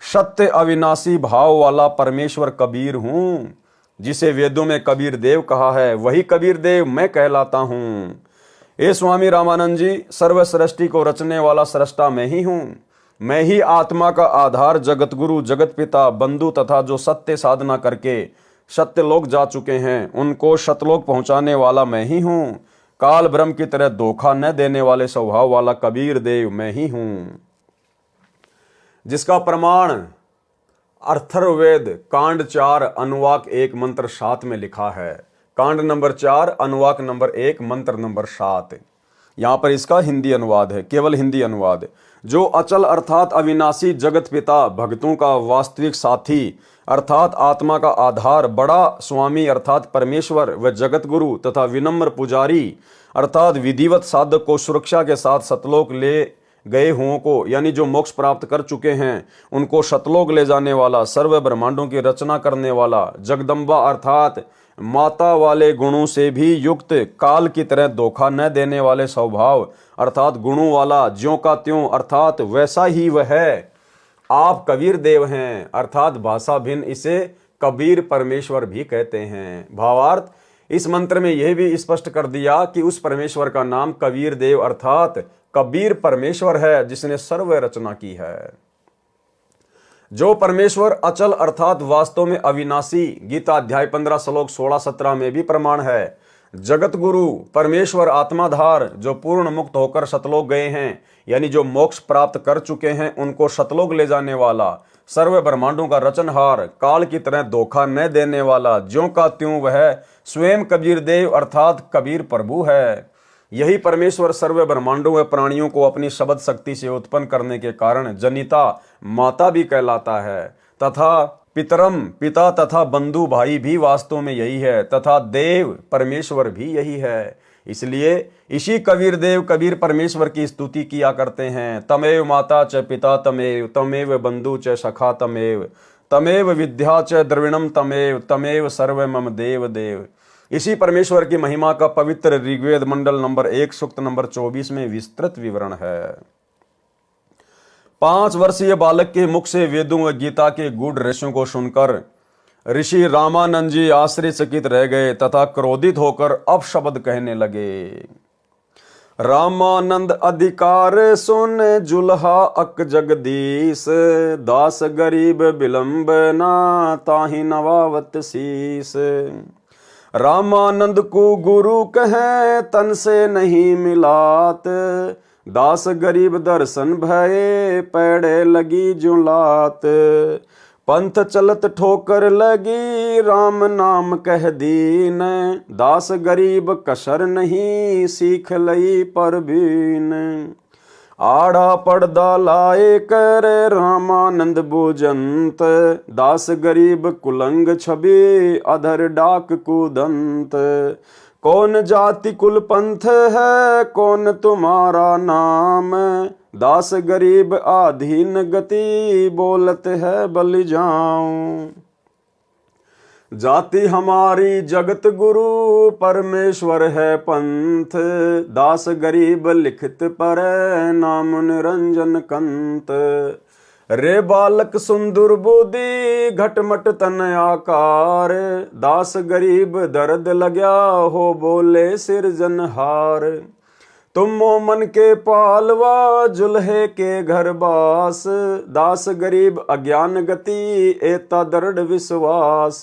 सत्य अविनाशी भाव वाला परमेश्वर कबीर हूं, जिसे वेदों में कबीर देव कहा है, वही कबीर देव मैं कहलाता हूं। हे स्वामी रामानंद जी, सर्व सृष्टि को रचने वाला सृष्टा मैं ही हूं। मैं ही आत्मा का आधार, जगत गुरु, जगत पिता, बंधु तथा जो सत्य साधना करके सत्यलोक जा चुके हैं उनको सतलोक पहुंचाने वाला मैं ही हूं। काल ब्रह्म की तरह धोखा न देने वाले स्वभाव वाला कबीर देव मैं ही हूं, जिसका प्रमाण अथर्ववेद कांड 4 अनुवाक 1 मंत्र 7 में लिखा है। कांड नंबर 4 अनुवाक नंबर 1 मंत्र नंबर 7। यहां पर इसका हिंदी अनुवाद है, केवल हिंदी अनुवाद। जो अचल अर्थात अविनाशी जगत पिता, भक्तों का वास्तविक साथी अर्थात आत्मा का आधार, बड़ा स्वामी अर्थात परमेश्वर व जगत गुरु तथा विनम्र पुजारी अर्थात विधिवत साधक को सुरक्षा के साथ सतलोक ले गए हुओं को यानी जो मोक्ष प्राप्त कर चुके हैं उनको सतलोक ले जाने वाला, सर्व ब्रह्मांडों की रचना करने वाला, जगदम्बा अर्थात माता वाले गुणों से भी युक्त, काल की तरह धोखा न देने वाले स्वभाव अर्थात गुणों वाला, ज्यों का त्यों अर्थात वैसा ही वह है। आप कबीर देव हैं अर्थात भाषा भिन्न इसे कबीर परमेश्वर भी कहते हैं। भावार्थ, इस मंत्र में यह भी स्पष्ट कर दिया कि उस परमेश्वर का नाम कबीर देव अर्थात कबीर परमेश्वर है जिसने सर्व रचना की है। जो परमेश्वर अचल अर्थात वास्तव में अविनाशी, गीता अध्याय 15 श्लोक 16-17 में भी प्रमाण है। जगत गुरु परमेश्वर आत्माधार जो पूर्ण मुक्त होकर सतलोक गए हैं यानी जो मोक्ष प्राप्त कर चुके हैं उनको सतलोक ले जाने वाला, सर्व ब्रह्मांडों का रचनहार, काल की तरह धोखा न देने वाला, ज्यों का त्यों वह स्वयं कबीर देव अर्थात कबीर प्रभु है। यही परमेश्वर सर्व ब्रह्मांडों व प्राणियों को अपनी शब्द शक्ति से उत्पन्न करने के कारण जनिता माता भी कहलाता है तथा पितरम पिता तथा बंधु भाई भी वास्तव में यही है तथा देव परमेश्वर भी यही है। इसलिए इसी कबीर देव कबीर परमेश्वर की स्तुति किया करते हैं। तमेव माता च पिता तमेव, तमेव बंधु च सखा तमेव, तमेव विद्या च द्रविणम तमेव, तमेव सर्व मम देव देव। इसी परमेश्वर की महिमा का पवित्र ऋग्वेद मंडल नंबर 1 सूक्त नंबर 24 में विस्तृत विवरण है। 5 वर्षीय बालक के मुख से वेदों व गीता के गूढ़ रहस्यों को सुनकर ऋषि रामानंद जी आश्चर्यचकित रह गए तथा क्रोधित होकर अपशब्द कहने लगे। रामानंद अधिकार सुन जुल्हा अक जगदीश, दास गरीब विलंब ना ताहि नवावत शीस। रामानंद को गुरु कहे तन से नहीं मिलात, दास गरीब दर्शन भये पैड़े लगी जुलात। पंथ चलत ठोकर लगी राम नाम कह दीन, दास गरीब कसर नहीं सीख लई परबीन। आड़ा पर्दा लाए कर रामानंद भुजंत, दास गरीब कुलंग छवि अधर डाक कुदंत। कौन जाति कुल पंथ है कौन तुम्हारा नाम, दास गरीब आधीन गति बोलत है बलि जाऊं। जाति हमारी जगत गुरु परमेश्वर है पंथ, दास गरीब लिखित पर नाम निरंजन कंत। रे बालक सुंदर बुद्धि घटमट तन आकार, दास गरीब दर्द लग्या हो बोले सिरजनहार। तुम मोमन के पालवा जुल्हे के घर बास, दास गरीब अज्ञान गति एता दृढ़ विश्वास।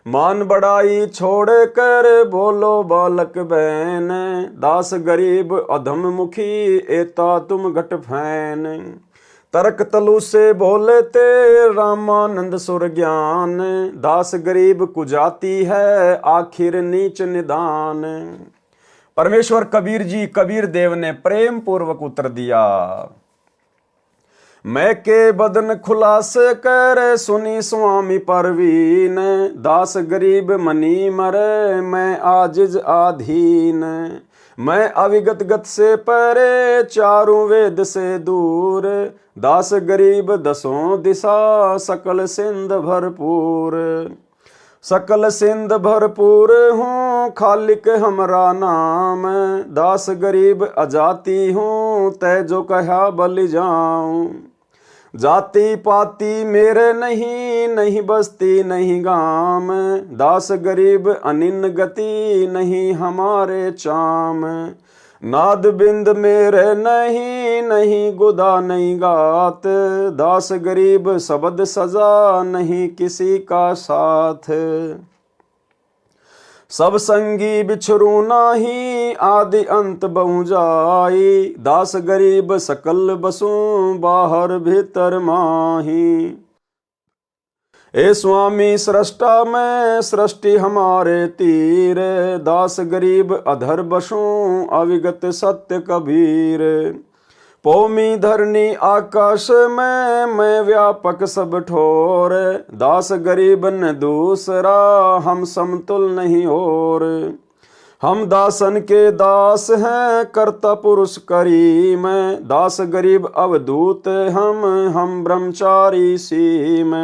मान बढ़ाई छोड़ कर बोलो बालक बहन, दास गरीब अधम मुखी एता तुम घट फैन। तर्क तलु से बोले ते रामानंद सुर ज्ञान, दास गरीब कुजाती है आखिर नीच निदान। परमेश्वर कबीर जी कबीर देव ने प्रेम पूर्वक उत्तर दिया। मैं के बदन खुलास कर सुनी स्वामी परवीन, दास गरीब मनी मरे मैं आजिज आधीन। मैं अविगत गत से परे चारों वेद से दूर, दास गरीब दसों दिशा सकल सिंध भरपूर। सकल सिंध भरपूर हूँ खालिक हमरा नाम, दास गरीब अजाति हूँ तै जो कहा बलि जाऊं। जाति पाति मेरे नहीं नहीं बस्ती नहीं गाम, दास गरीब अनिन गति नहीं हमारे चाम। नाद बिंद मेरे नहीं नहीं गुदा नहीं गात, दास गरीब शब्द सजा नहीं किसी का साथ। सब संगी बिछरू नाही आदि अंत बहु जाई, दास गरीब सकल बसूं बाहर भीतर माही। ए स्वामी सृष्टा में सृष्टि हमारे तीर, दास गरीब अधर बसूं अविगत सत्य कबीर। पौमी धरनी आकाश में मैं व्यापक सब ठोर, दास गरीब न दूसरा हम समतुल नहीं और। हम दासन के दास हैं कर्ता पुरुष करीम, दास गरीब अवधूत हम ब्रह्मचारी सीम।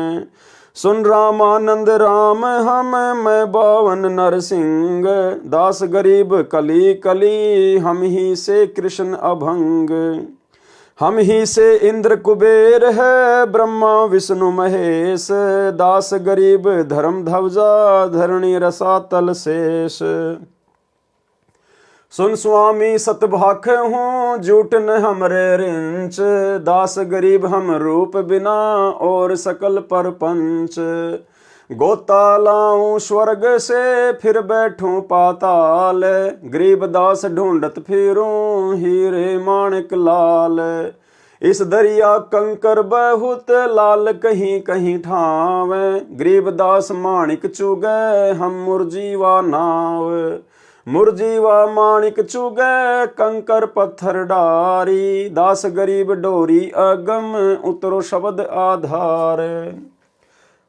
सुन रामानंद राम हम मैं बावन नरसिंह, दास गरीब कली कली हम ही से कृष्ण अभंग। हम ही से इंद्र कुबेर है ब्रह्मा विष्णु महेश, दास गरीब धर्म ध्वजा धरणी रसातल शेष। सुन स्वामी सतभाख हूँ झूठ न हमरे रिंच, दास गरीब हम रूप बिना और सकल परपंच। गोता लाऊं स्वर्ग से फिर बैठूं पाताल, गरीब दास ढूंढत फिरूं हीरे माणिक लाल। इस दरिया कंकर बहुत लाल कहीं कहीं ठावे, गरीब दास माणिक चुगे हम मुरजीवा नाव। मुरजीवा माणिक चुगे कंकर पत्थर डारी, दास गरीब डोरी अगम उतरो शब्द आधार।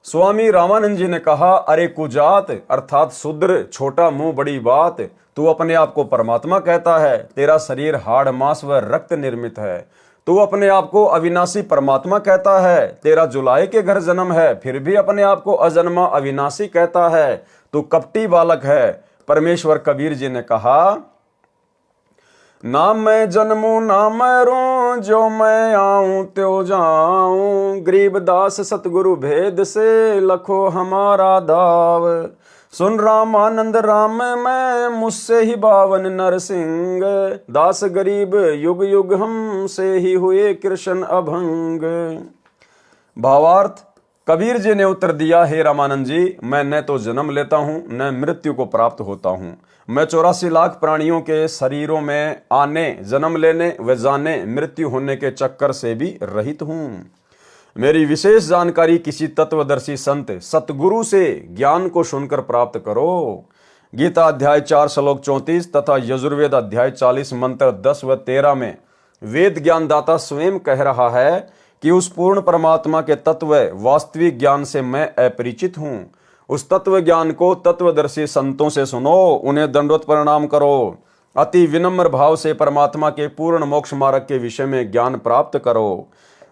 स्वामी रामानंद जी ने कहा, अरे कुजात अर्थात शूद्र, छोटा मुंह बड़ी बात, तू अपने आप को परमात्मा कहता है, तेरा शरीर हाड़ मांस व रक्त निर्मित है। तू अपने आप को अविनाशी परमात्मा कहता है, तेरा जुलाई के घर जन्म है, फिर भी अपने आप को अजन्मा अविनाशी कहता है, तू कपटी बालक है। परमेश्वर कबीर जी ने कहा, ना मैं जन्मूं ना मरूं जो मैं आऊं त्यो जाऊं, गरीब दास सतगुरु भेद से लखो हमारा दाव। सुन रामानंद राम मैं मुझसे ही बावन नरसिंह, दास गरीब युग युग हम से ही हुए कृष्ण अभंग। भावार्थ, कबीर जी ने उत्तर दिया, हे रामानंद जी, मैं न तो जन्म लेता हूँ न मृत्यु को प्राप्त होता हूँ। मैं 84 लाख प्राणियों के शरीरों में आने, जन्म लेने व जाने, मृत्यु होने के चक्कर से भी रहित हूँ। मेरी विशेष जानकारी किसी तत्वदर्शी संत सतगुरु से ज्ञान को सुनकर प्राप्त करो। गीता अध्याय 4 श्लोक 34 तथा यजुर्वेद अध्याय 40 मंत्र 10 व 13 में वेद ज्ञानदाता स्वयं कह रहा है कि उस पूर्ण परमात्मा के तत्व वास्तविक ज्ञान से मैं अपरिचित हूं। उस तत्व ज्ञान को तत्वदर्शी संतों से सुनो, उन्हें दंडवत प्रणाम करो, अति विनम्र भाव से परमात्मा के पूर्ण मोक्ष मार्ग के विषय में ज्ञान प्राप्त करो।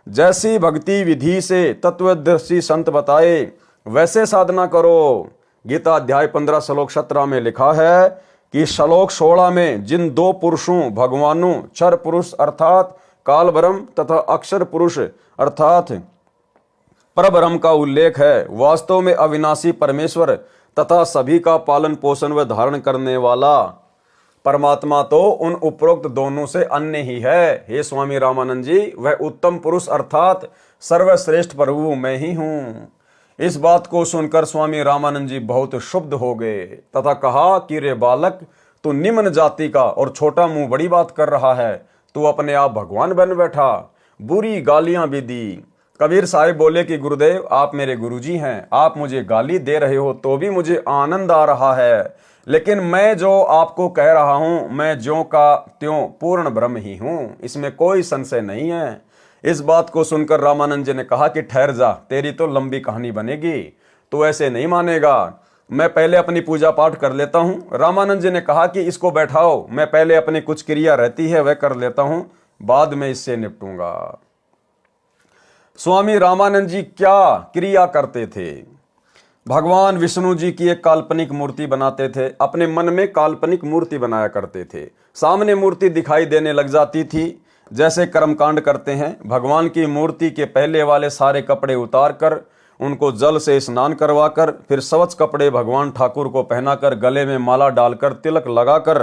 जैसी भक्ति विधि से तत्वदर्शी संत बताए वैसे साधना करो। गीता अध्याय 15 श्लोक 17 में लिखा है कि श्लोक 16 में जिन दो पुरुषों भगवानों क्षर पुरुष अर्थात काल ब्रह्म तथा अक्षर पुरुष अर्थात परब्रह्म का उल्लेख है, वास्तव में अविनाशी परमेश्वर तथा सभी का पालन पोषण व धारण करने वाला परमात्मा तो उन उपरोक्त दोनों से अन्य ही है। हे स्वामी रामानंद जी, वह उत्तम पुरुष अर्थात सर्वश्रेष्ठ प्रभु मैं ही हूँ। इस बात को सुनकर स्वामी रामानंद जी बहुत क्षुब्ध हो गए तथा कहा कि रे बालक, तू निम्न जाति का और छोटा मुंह बड़ी बात कर रहा है, तू अपने आप भगवान बन बैठा। बुरी गालियां भी दी। कबीर साहिब बोले कि गुरुदेव, आप मेरे गुरुजी हैं, आप मुझे गाली दे रहे हो तो भी मुझे आनंद आ रहा है, लेकिन मैं जो आपको कह रहा हूं मैं ज्यों का त्यों पूर्ण ब्रह्म ही हूं, इसमें कोई संशय नहीं है। इस बात को सुनकर रामानंद जी ने कहा कि ठहर जा, तेरी तो लंबी कहानी बनेगी, तो ऐसे नहीं मानेगा, मैं पहले अपनी पूजा पाठ कर लेता हूं। रामानंद जी ने कहा कि इसको बैठाओ, मैं पहले अपनी कुछ क्रिया रहती है वह कर लेता हूं, बाद में इससे निपटूंगा। स्वामी रामानंद जी क्या क्रिया करते थे? भगवान विष्णु जी की एक काल्पनिक मूर्ति बनाते थे, अपने मन में काल्पनिक मूर्ति बनाया करते थे। सामने मूर्ति दिखाई देने लग जाती थी, जैसे कर्मकांड करते हैं। भगवान की मूर्ति के पहले वाले सारे कपड़े उतार कर उनको जल से स्नान करवाकर फिर स्वच्छ कपड़े भगवान ठाकुर को पहनाकर गले में माला डालकर तिलक लगाकर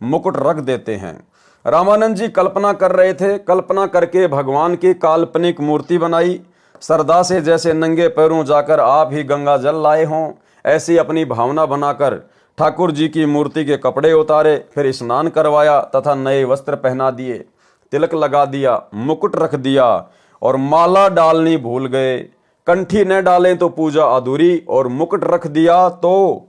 मुकुट रख देते हैं। रामानंद जी कल्पना कर रहे थे, कल्पना करके भगवान की काल्पनिक मूर्ति बनाई। श्रद्धा से जैसे नंगे पैरों जाकर आप ही गंगा जल लाए हों, ऐसी अपनी भावना बनाकर ठाकुर जी की मूर्ति के कपड़े उतारे, फिर स्नान करवाया तथा नए वस्त्र पहना दिए, तिलक लगा दिया, मुकुट रख दिया और माला डालनी भूल गए। कंठी न डालें तो पूजा अधूरी और मुकुट रख दिया तो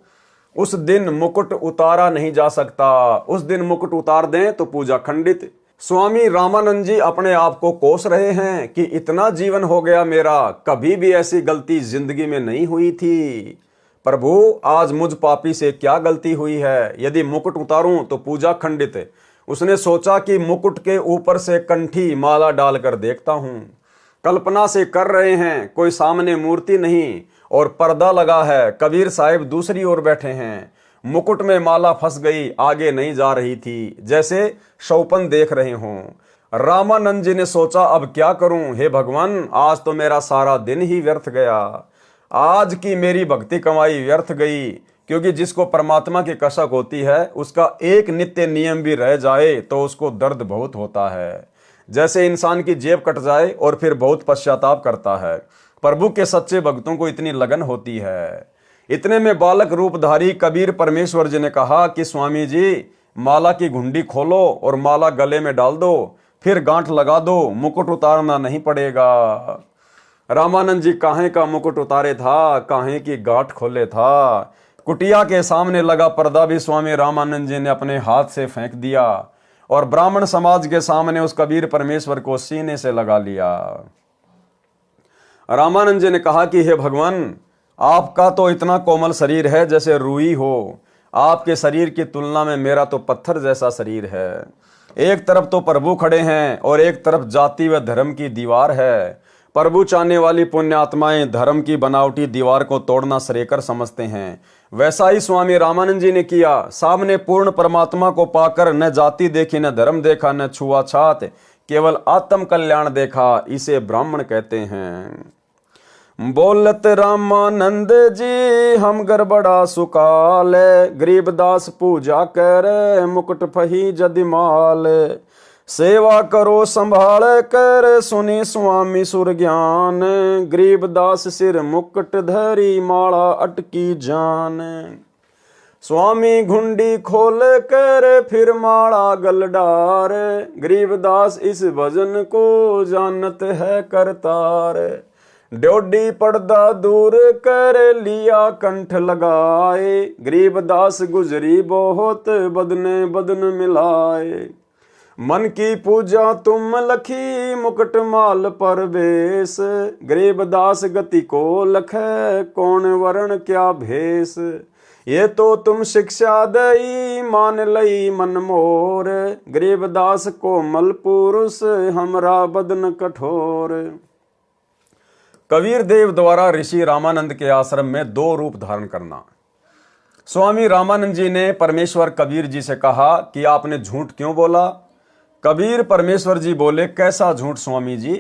उस दिन मुकुट उतारा नहीं जा सकता, उस दिन मुकुट उतार दें तो पूजा खंडित। स्वामी रामानंद जी अपने आप को कोस रहे हैं कि इतना जीवन हो गया मेरा, कभी भी ऐसी गलती जिंदगी में नहीं हुई थी। प्रभु, आज मुझ पापी से क्या गलती हुई है, यदि मुकुट उतारूं तो पूजा खंडित। उसने सोचा कि मुकुट के ऊपर से कंठी माला डालकर देखता हूं। कल्पना से कर रहे हैं, कोई सामने मूर्ति नहीं और पर्दा लगा है। कबीर साहिब दूसरी ओर बैठे हैं, मुकुट में माला फंस गई, आगे नहीं जा रही थी, जैसे शौपन देख रहे हों। रामानंद जी ने सोचा अब क्या करूं, हे भगवान, आज तो मेरा सारा दिन ही व्यर्थ गया, आज की मेरी भक्ति कमाई व्यर्थ गई। क्योंकि जिसको परमात्मा की कसक होती है उसका एक नित्य नियम भी रह जाए तो उसको दर्द बहुत होता है, जैसे इंसान की जेब कट जाए और फिर बहुत पश्चाताप करता है। प्रभु के सच्चे भक्तों को इतनी लगन होती है। इतने में बालक रूपधारी कबीर परमेश्वर जी ने कहा कि स्वामी जी, माला की घुंडी खोलो और माला गले में डाल दो, फिर गांठ लगा दो, मुकुट उतारना नहीं पड़ेगा। रामानंद जी काहे का मुकुट उतारे था, काहे की गांठ खोले था। कुटिया के सामने लगा पर्दा भी स्वामी रामानंद जी ने अपने हाथ से फेंक दिया और ब्राह्मण समाज के सामने उस कबीर परमेश्वर को सीने से लगा लिया। रामानंद जी ने कहा कि हे भगवान, आपका तो इतना कोमल शरीर है जैसे रुई हो, आपके शरीर की तुलना में मेरा तो पत्थर जैसा शरीर है। एक तरफ तो प्रभु खड़े हैं और एक तरफ जाति व धर्म की दीवार है। प्रभु चाहने वाली पुण्यात्माएं धर्म की बनावटी दीवार को तोड़ना श्रेयकर समझते हैं। वैसा ही स्वामी रामानंद जी ने किया। सामने पूर्ण परमात्मा को पाकर न जाति देखी, न धर्म देखा, न छुआछात, केवल आत्म कल्याण देखा। इसे ब्राह्मण कहते हैं। बोलत रामानंद जी हम गड़बड़ा सुकाल, गरीबदास पूजा कर मुकुट फही जदिमाल। सेवा करो संभाल कर सुनी स्वामी सुर ज्ञान, गरीबदास सिर मुकुट धरी माला अटकी जान। स्वामी घुंडी खोल कर फिर माला गल डार, गरीबदास इस भजन को जानत है करतार। ड्योडी पर्दा दूर कर लिया कंठ लगाए, गरीबदास गुजरी बहुत बदने बदन मिलाए। मन की पूजा तुम लखी मुकुट माल पर बेस, गरीबदास गति को लखै कौन वरण क्या भेष। ये तो तुम शिक्षा दई मान लई मन मोर, गरीबदास कोमल पुरुष हमरा बदन कठोर। कबीर देव द्वारा ऋषि रामानंद के आश्रम में दो रूप धारण करना। स्वामी रामानंद जी ने परमेश्वर कबीर जी से कहा कि आपने झूठ क्यों बोला। कबीर परमेश्वर जी बोले, कैसा झूठ स्वामी जी।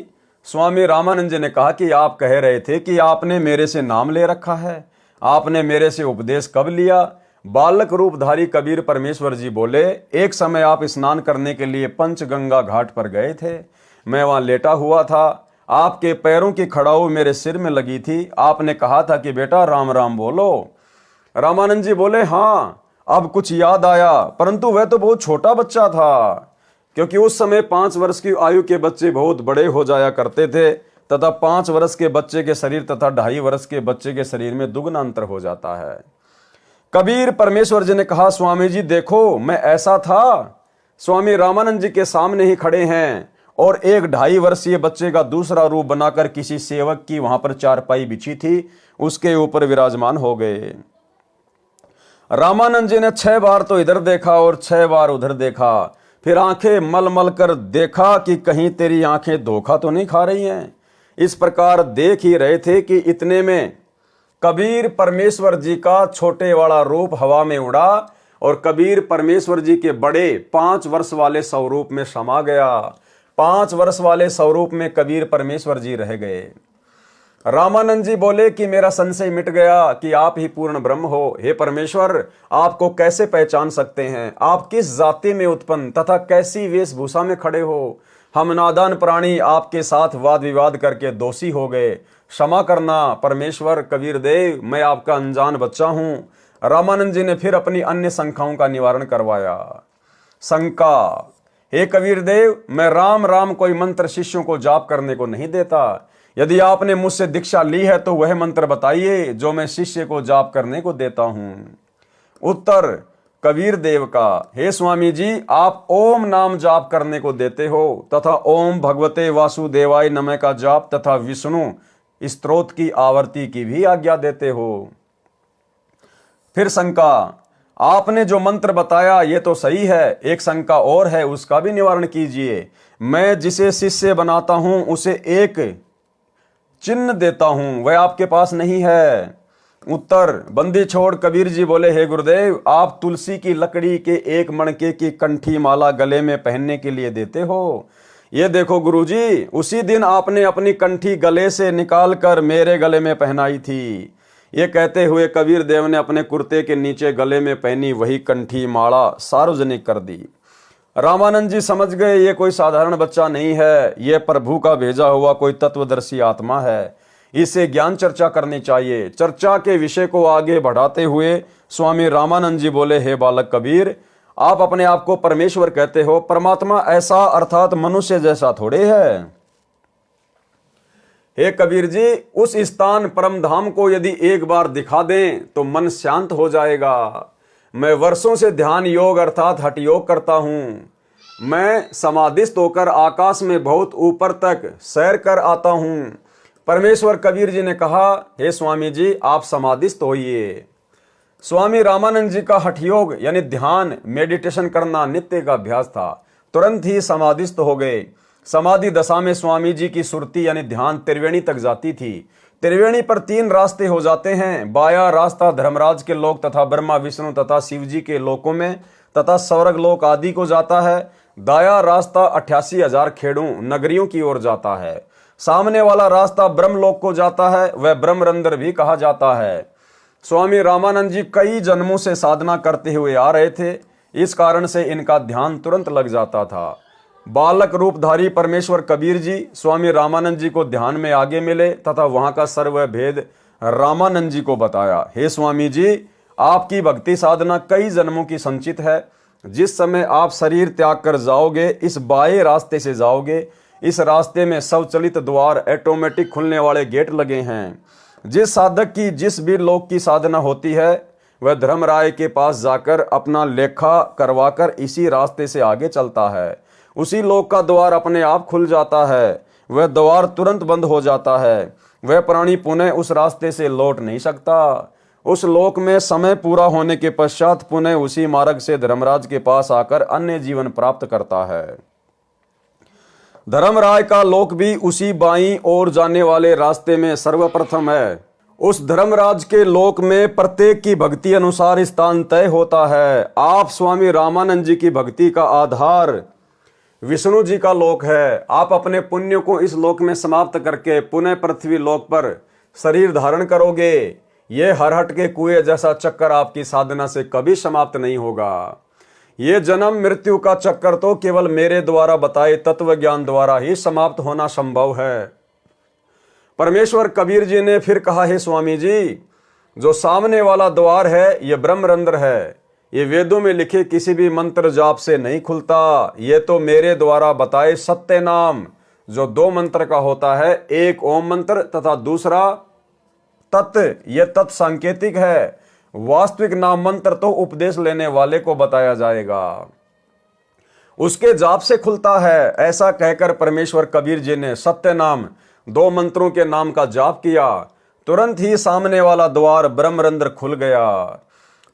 स्वामी रामानंद जी ने कहा कि आप कह रहे थे कि आपने मेरे से नाम ले रखा है, आपने मेरे से उपदेश कब लिया। बालक रूपधारी कबीर परमेश्वर जी बोले, एक समय आप स्नान करने के लिए पंचगंगा घाट पर गए थे, मैं वहां लेटा हुआ था, आपके पैरों की खड़ाऊ मेरे सिर में लगी थी, आपने कहा था कि बेटा राम राम बोलो। रामानंद जी बोले, हाँ अब कुछ याद आया, परंतु वह तो बहुत छोटा बच्चा था, क्योंकि उस समय 5 वर्ष की आयु के बच्चे बहुत बड़े हो जाया करते थे तथा 5 वर्ष के बच्चे के शरीर तथा 2.5 वर्ष के बच्चे के शरीर में दुगना अंतर हो जाता है। कबीर परमेश्वर जी ने कहा, स्वामी जी देखो मैं ऐसा था। स्वामी रामानंद जी के सामने ही खड़े हैं और एक 2.5 वर्षीय बच्चे का दूसरा रूप बनाकर किसी सेवक की वहां पर चारपाई बिछी थी, उसके ऊपर विराजमान हो गए। रामानंद जी ने 6 बार तो इधर देखा और 6 बार उधर देखा, फिर आंखें मल मल कर देखा कि कहीं तेरी आंखें धोखा तो नहीं खा रही हैं। इस प्रकार देख ही रहे थे कि इतने में कबीर परमेश्वर जी का छोटे वाला रूप हवा में उड़ा और कबीर परमेश्वर जी के बड़े 5 वर्ष वाले स्वरूप में समा गया। 5 वर्ष वाले स्वरूप में कबीर परमेश्वर जी रह गए। रामानंद जी बोले कि मेरा संशय मिट गया कि आप ही पूर्ण ब्रह्म हो। हे परमेश्वर, आपको कैसे पहचान सकते हैं? आप किस जाति में उत्पन्न तथा कैसी वेशभूषा में खड़े हो? हम नादान प्राणी आपके साथ वाद विवाद करके दोषी हो गए, क्षमा करना परमेश्वर। कबीर देव, मैं आपका अनजान बच्चा हूं। रामानंद जी ने फिर अपनी अन्य शंकाओं का निवारण करवाया। शंका, हे कबीर देव, मैं राम राम कोई मंत्र शिष्यों को जाप करने को नहीं देता। यदि आपने मुझसे दीक्षा ली है तो वह मंत्र बताइए जो मैं शिष्य को जाप करने को देता हूं। उत्तर कबीर देव का, हे स्वामी जी, आप ओम नाम जाप करने को देते हो तथा ओम भगवते वासुदेवाय नमः का जाप तथा विष्णु स्तोत्र की आवर्ती की भी आज्ञा देते हो। फिर शंका, आपने जो मंत्र बताया ये तो सही है, एक शंका और है, उसका भी निवारण कीजिए। मैं जिसे शिष्य बनाता हूं उसे एक चिन्ह देता हूं, वह आपके पास नहीं है। उत्तर बंदी छोड़ कबीर जी बोले, हे गुरुदेव, आप तुलसी की लकड़ी के एक मणके की कंठी माला गले में पहनने के लिए देते हो। ये देखो गुरुजी, उसी दिन आपने अपनी कंठी गले से निकाल कर मेरे गले में पहनाई थी। ये कहते हुए कबीर देव ने अपने कुर्ते के नीचे गले में पहनी वही कंठी माला सार्वजनिक कर दी। रामानंद जी समझ गए ये कोई साधारण बच्चा नहीं है, ये प्रभु का भेजा हुआ कोई तत्वदर्शी आत्मा है, इसे ज्ञान चर्चा करनी चाहिए। चर्चा के विषय को आगे बढ़ाते हुए स्वामी रामानंद जी बोले, हे बालक कबीर, आप अपने आप को परमेश्वर कहते हो, परमात्मा ऐसा अर्थात मनुष्य जैसा थोड़े है। हे कबीर जी, उस स्थान परम धाम को यदि एक बार दिखा दें तो मन शांत हो जाएगा। मैं वर्षों से ध्यान योग अर्थात हठ योग करता हूं। मैं समाधिस्थ होकर आकाश में बहुत ऊपर तक सैर कर आता हूं। परमेश्वर कबीर जी ने कहा, हे स्वामी जी, आप समाधिस्थ होइए। स्वामी रामानंद जी का हठ योग यानी ध्यान मेडिटेशन करना नित्य का अभ्यास था। तुरंत ही समाधिस्थ हो गए। समाधि दशा में स्वामी जी की सुरती यानी ध्यान त्रिवेणी तक जाती थी। त्रिवेणी पर 3 रास्ते हो जाते हैं। बाया रास्ता धर्मराज के लोक तथा ब्रह्मा विष्णु तथा शिव जी के लोकों में तथा स्वर्ग लोक आदि को जाता है। दाया रास्ता 88,000 खेड़ों नगरियों की ओर जाता है। सामने वाला रास्ता ब्रह्मलोक को जाता है, वह ब्रह्मरंध्र भी कहा जाता है। स्वामी रामानंद जी कई जन्मों से साधना करते हुए आ रहे थे, इस कारण से इनका ध्यान तुरंत लग जाता था। बालक रूपधारी परमेश्वर कबीर जी स्वामी रामानंद जी को ध्यान में आगे मिले तथा वहां का सर्व भेद रामानंद जी को बताया। हे स्वामी जी, आपकी भक्ति साधना कई जन्मों की संचित है। जिस समय आप शरीर त्याग कर जाओगे, इस बाएं रास्ते से जाओगे। इस रास्ते में स्वचालित द्वार ऑटोमेटिक खुलने वाले गेट लगे हैं। जिस साधक की जिस भी लोक की साधना होती है वह धर्मराय के पास जाकर अपना लेखा करवाकर इसी रास्ते से आगे चलता है। उसी लोक का द्वार अपने आप खुल जाता है। वह द्वार तुरंत बंद हो जाता है। वह प्राणी पुनः उस रास्ते से लौट नहीं सकता। उस लोक में समय पूरा होने के पश्चात पुनः उसी मार्ग से धर्मराज के पास आकर अन्य जीवन प्राप्त करता है। धर्मराज का लोक भी उसी बाईं ओर जाने वाले रास्ते में सर्वप्रथम है। उस धर्मराज के लोक में प्रत्येक की भक्ति अनुसार स्थान तय होता है। आप स्वामी रामानंद जी की भक्ति का आधार विष्णु जी का लोक है। आप अपने पुण्य को इस लोक में समाप्त करके पुनः पृथ्वी लोक पर शरीर धारण करोगे। ये हरहट के कुएं जैसा चक्कर आपकी साधना से कभी समाप्त नहीं होगा। ये जन्म मृत्यु का चक्कर तो केवल मेरे द्वारा बताए तत्व ज्ञान द्वारा ही समाप्त होना संभव है। परमेश्वर कबीर जी ने फिर कहा, हे स्वामी जी, जो सामने वाला द्वार है ये ब्रह्मरंध्र है। ये वेदों में लिखे किसी भी मंत्र जाप से नहीं खुलता। ये तो मेरे द्वारा बताए सत्य नाम जो 2 मंत्र का होता है, एक ओम मंत्र तथा दूसरा तत्। ये तत् सांकेतिक है। वास्तविक नाम मंत्र तो उपदेश लेने वाले को बताया जाएगा, उसके जाप से खुलता है। ऐसा कहकर परमेश्वर कबीर जी ने सत्य नाम 2 मंत्रों के नाम का जाप किया। तुरंत ही सामने वाला द्वार ब्रह्मरंध्र खुल गया।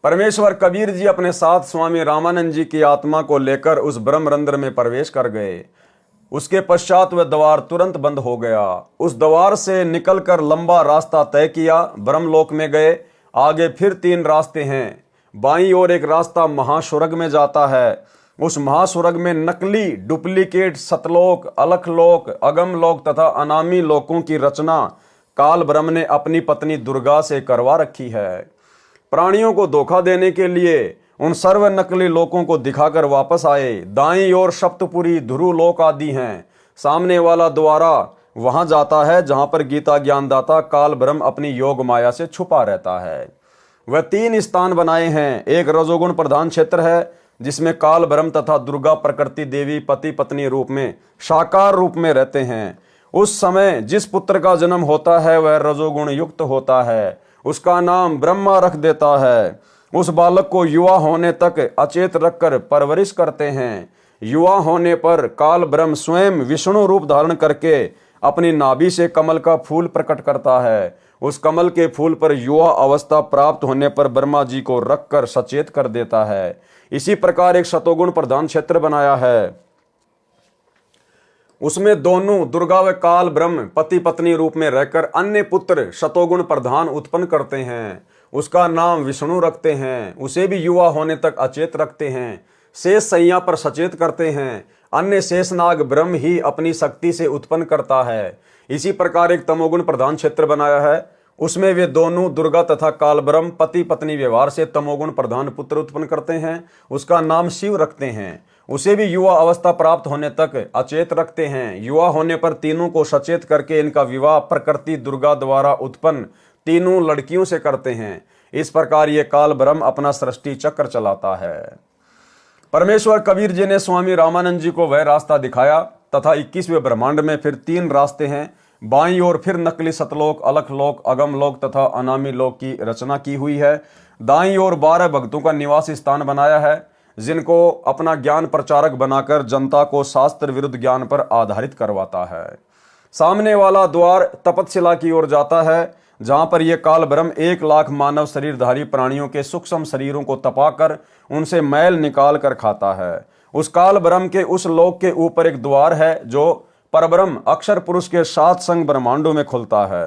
परमेश्वर कबीर जी अपने साथ स्वामी रामानंद जी की आत्मा को लेकर उस ब्रह्मरंध्र में प्रवेश कर गए। उसके पश्चात वह द्वार तुरंत बंद हो गया। उस द्वार से निकलकर लंबा रास्ता तय किया, ब्रह्मलोक में गए। आगे फिर 3 रास्ते हैं। बाईं ओर एक रास्ता महास्वर्ग में जाता है। उस महास्वर्ग में नकली डुप्लीकेट सतलोक, अलखलोक, अगमलोक तथा अनामी लोकों की रचना काल ब्रह्म ने अपनी पत्नी दुर्गा से करवा रखी है। प्राणियों को धोखा देने के लिए उन सर्व नकली लोकों को दिखाकर वापस आए। दाईं ओर सप्तपुरी, ध्रुव लोक आदि हैं। सामने वाला द्वारा वहां जाता है जहां पर गीता ज्ञानदाता काल ब्रह्म अपनी योग माया से छुपा रहता है। वह 3 स्थान बनाए हैं। एक रजोगुण प्रधान क्षेत्र है जिसमें काल ब्रह्म तथा दुर्गा प्रकृति देवी पति पत्नी रूप में साकार रूप में रहते हैं। उस समय जिस पुत्र का जन्म होता है वह रजोगुण युक्त होता है। उसका नाम ब्रह्मा रख देता है। उस बालक को युवा होने तक अचेत रखकर परवरिश करते हैं। युवा होने पर काल ब्रह्म स्वयं विष्णु रूप धारण करके अपनी नाभि से कमल का फूल प्रकट करता है। उस कमल के फूल पर युवा अवस्था प्राप्त होने पर ब्रह्मा जी को रखकर सचेत कर देता है। इसी प्रकार एक शतोगुण प्रधान क्षेत्र बनाया है। उसमें दोनों दुर्गा व काल ब्रह्म पति पत्नी रूप में रहकर अन्य पुत्र शतोगुण प्रधान उत्पन्न करते हैं। उसका नाम विष्णु रखते हैं। उसे भी युवा होने तक अचेत रखते हैं। शेष सैया पर सचेत करते हैं। अन्य शेषनाग ब्रह्म ही अपनी शक्ति से उत्पन्न करता है। इसी प्रकार एक तमोगुण प्रधान क्षेत्र बनाया है। उसमें वे दोनों दुर्गा तथा काल ब्रह्म पति पत्नी व्यवहार से तमोगुण प्रधान पुत्र उत्पन्न करते हैं। उसका नाम शिव रखते हैं। उसे भी युवा अवस्था प्राप्त होने तक अचेत रखते हैं। युवा होने पर तीनों को सचेत करके इनका विवाह प्रकृति दुर्गा द्वारा उत्पन्न तीनों लड़कियों से करते हैं। इस प्रकार ये काल ब्रह्म अपना सृष्टि चक्र चलाता है। परमेश्वर कबीर जी ने स्वामी रामानंद जी को वह रास्ता दिखाया तथा 21वें ब्रह्मांड में फिर 3 रास्ते हैं। बाईं ओर फिर नकली सतलोक, अलखलोक, अगमलोक तथा अनामी लोक की रचना की हुई है। दाईं ओर 12 भक्तों का निवास स्थान बनाया है जिनको अपना ज्ञान प्रचारक बनाकर जनता को शास्त्र विरुद्ध ज्ञान पर आधारित करवाता है। सामने वाला द्वार तपतशिला की ओर जाता है जहां पर यह काल ब्रह्म 1 लाख मानव शरीरधारी प्राणियों के सूक्ष्म शरीरों को तपाकर उनसे मैल निकाल कर खाता है। उस काल ब्रह्म के उस लोक के ऊपर एक द्वार है जो परब्रह्म अक्षर पुरुष के 7 संग ब्रह्मांडों में खुलता है।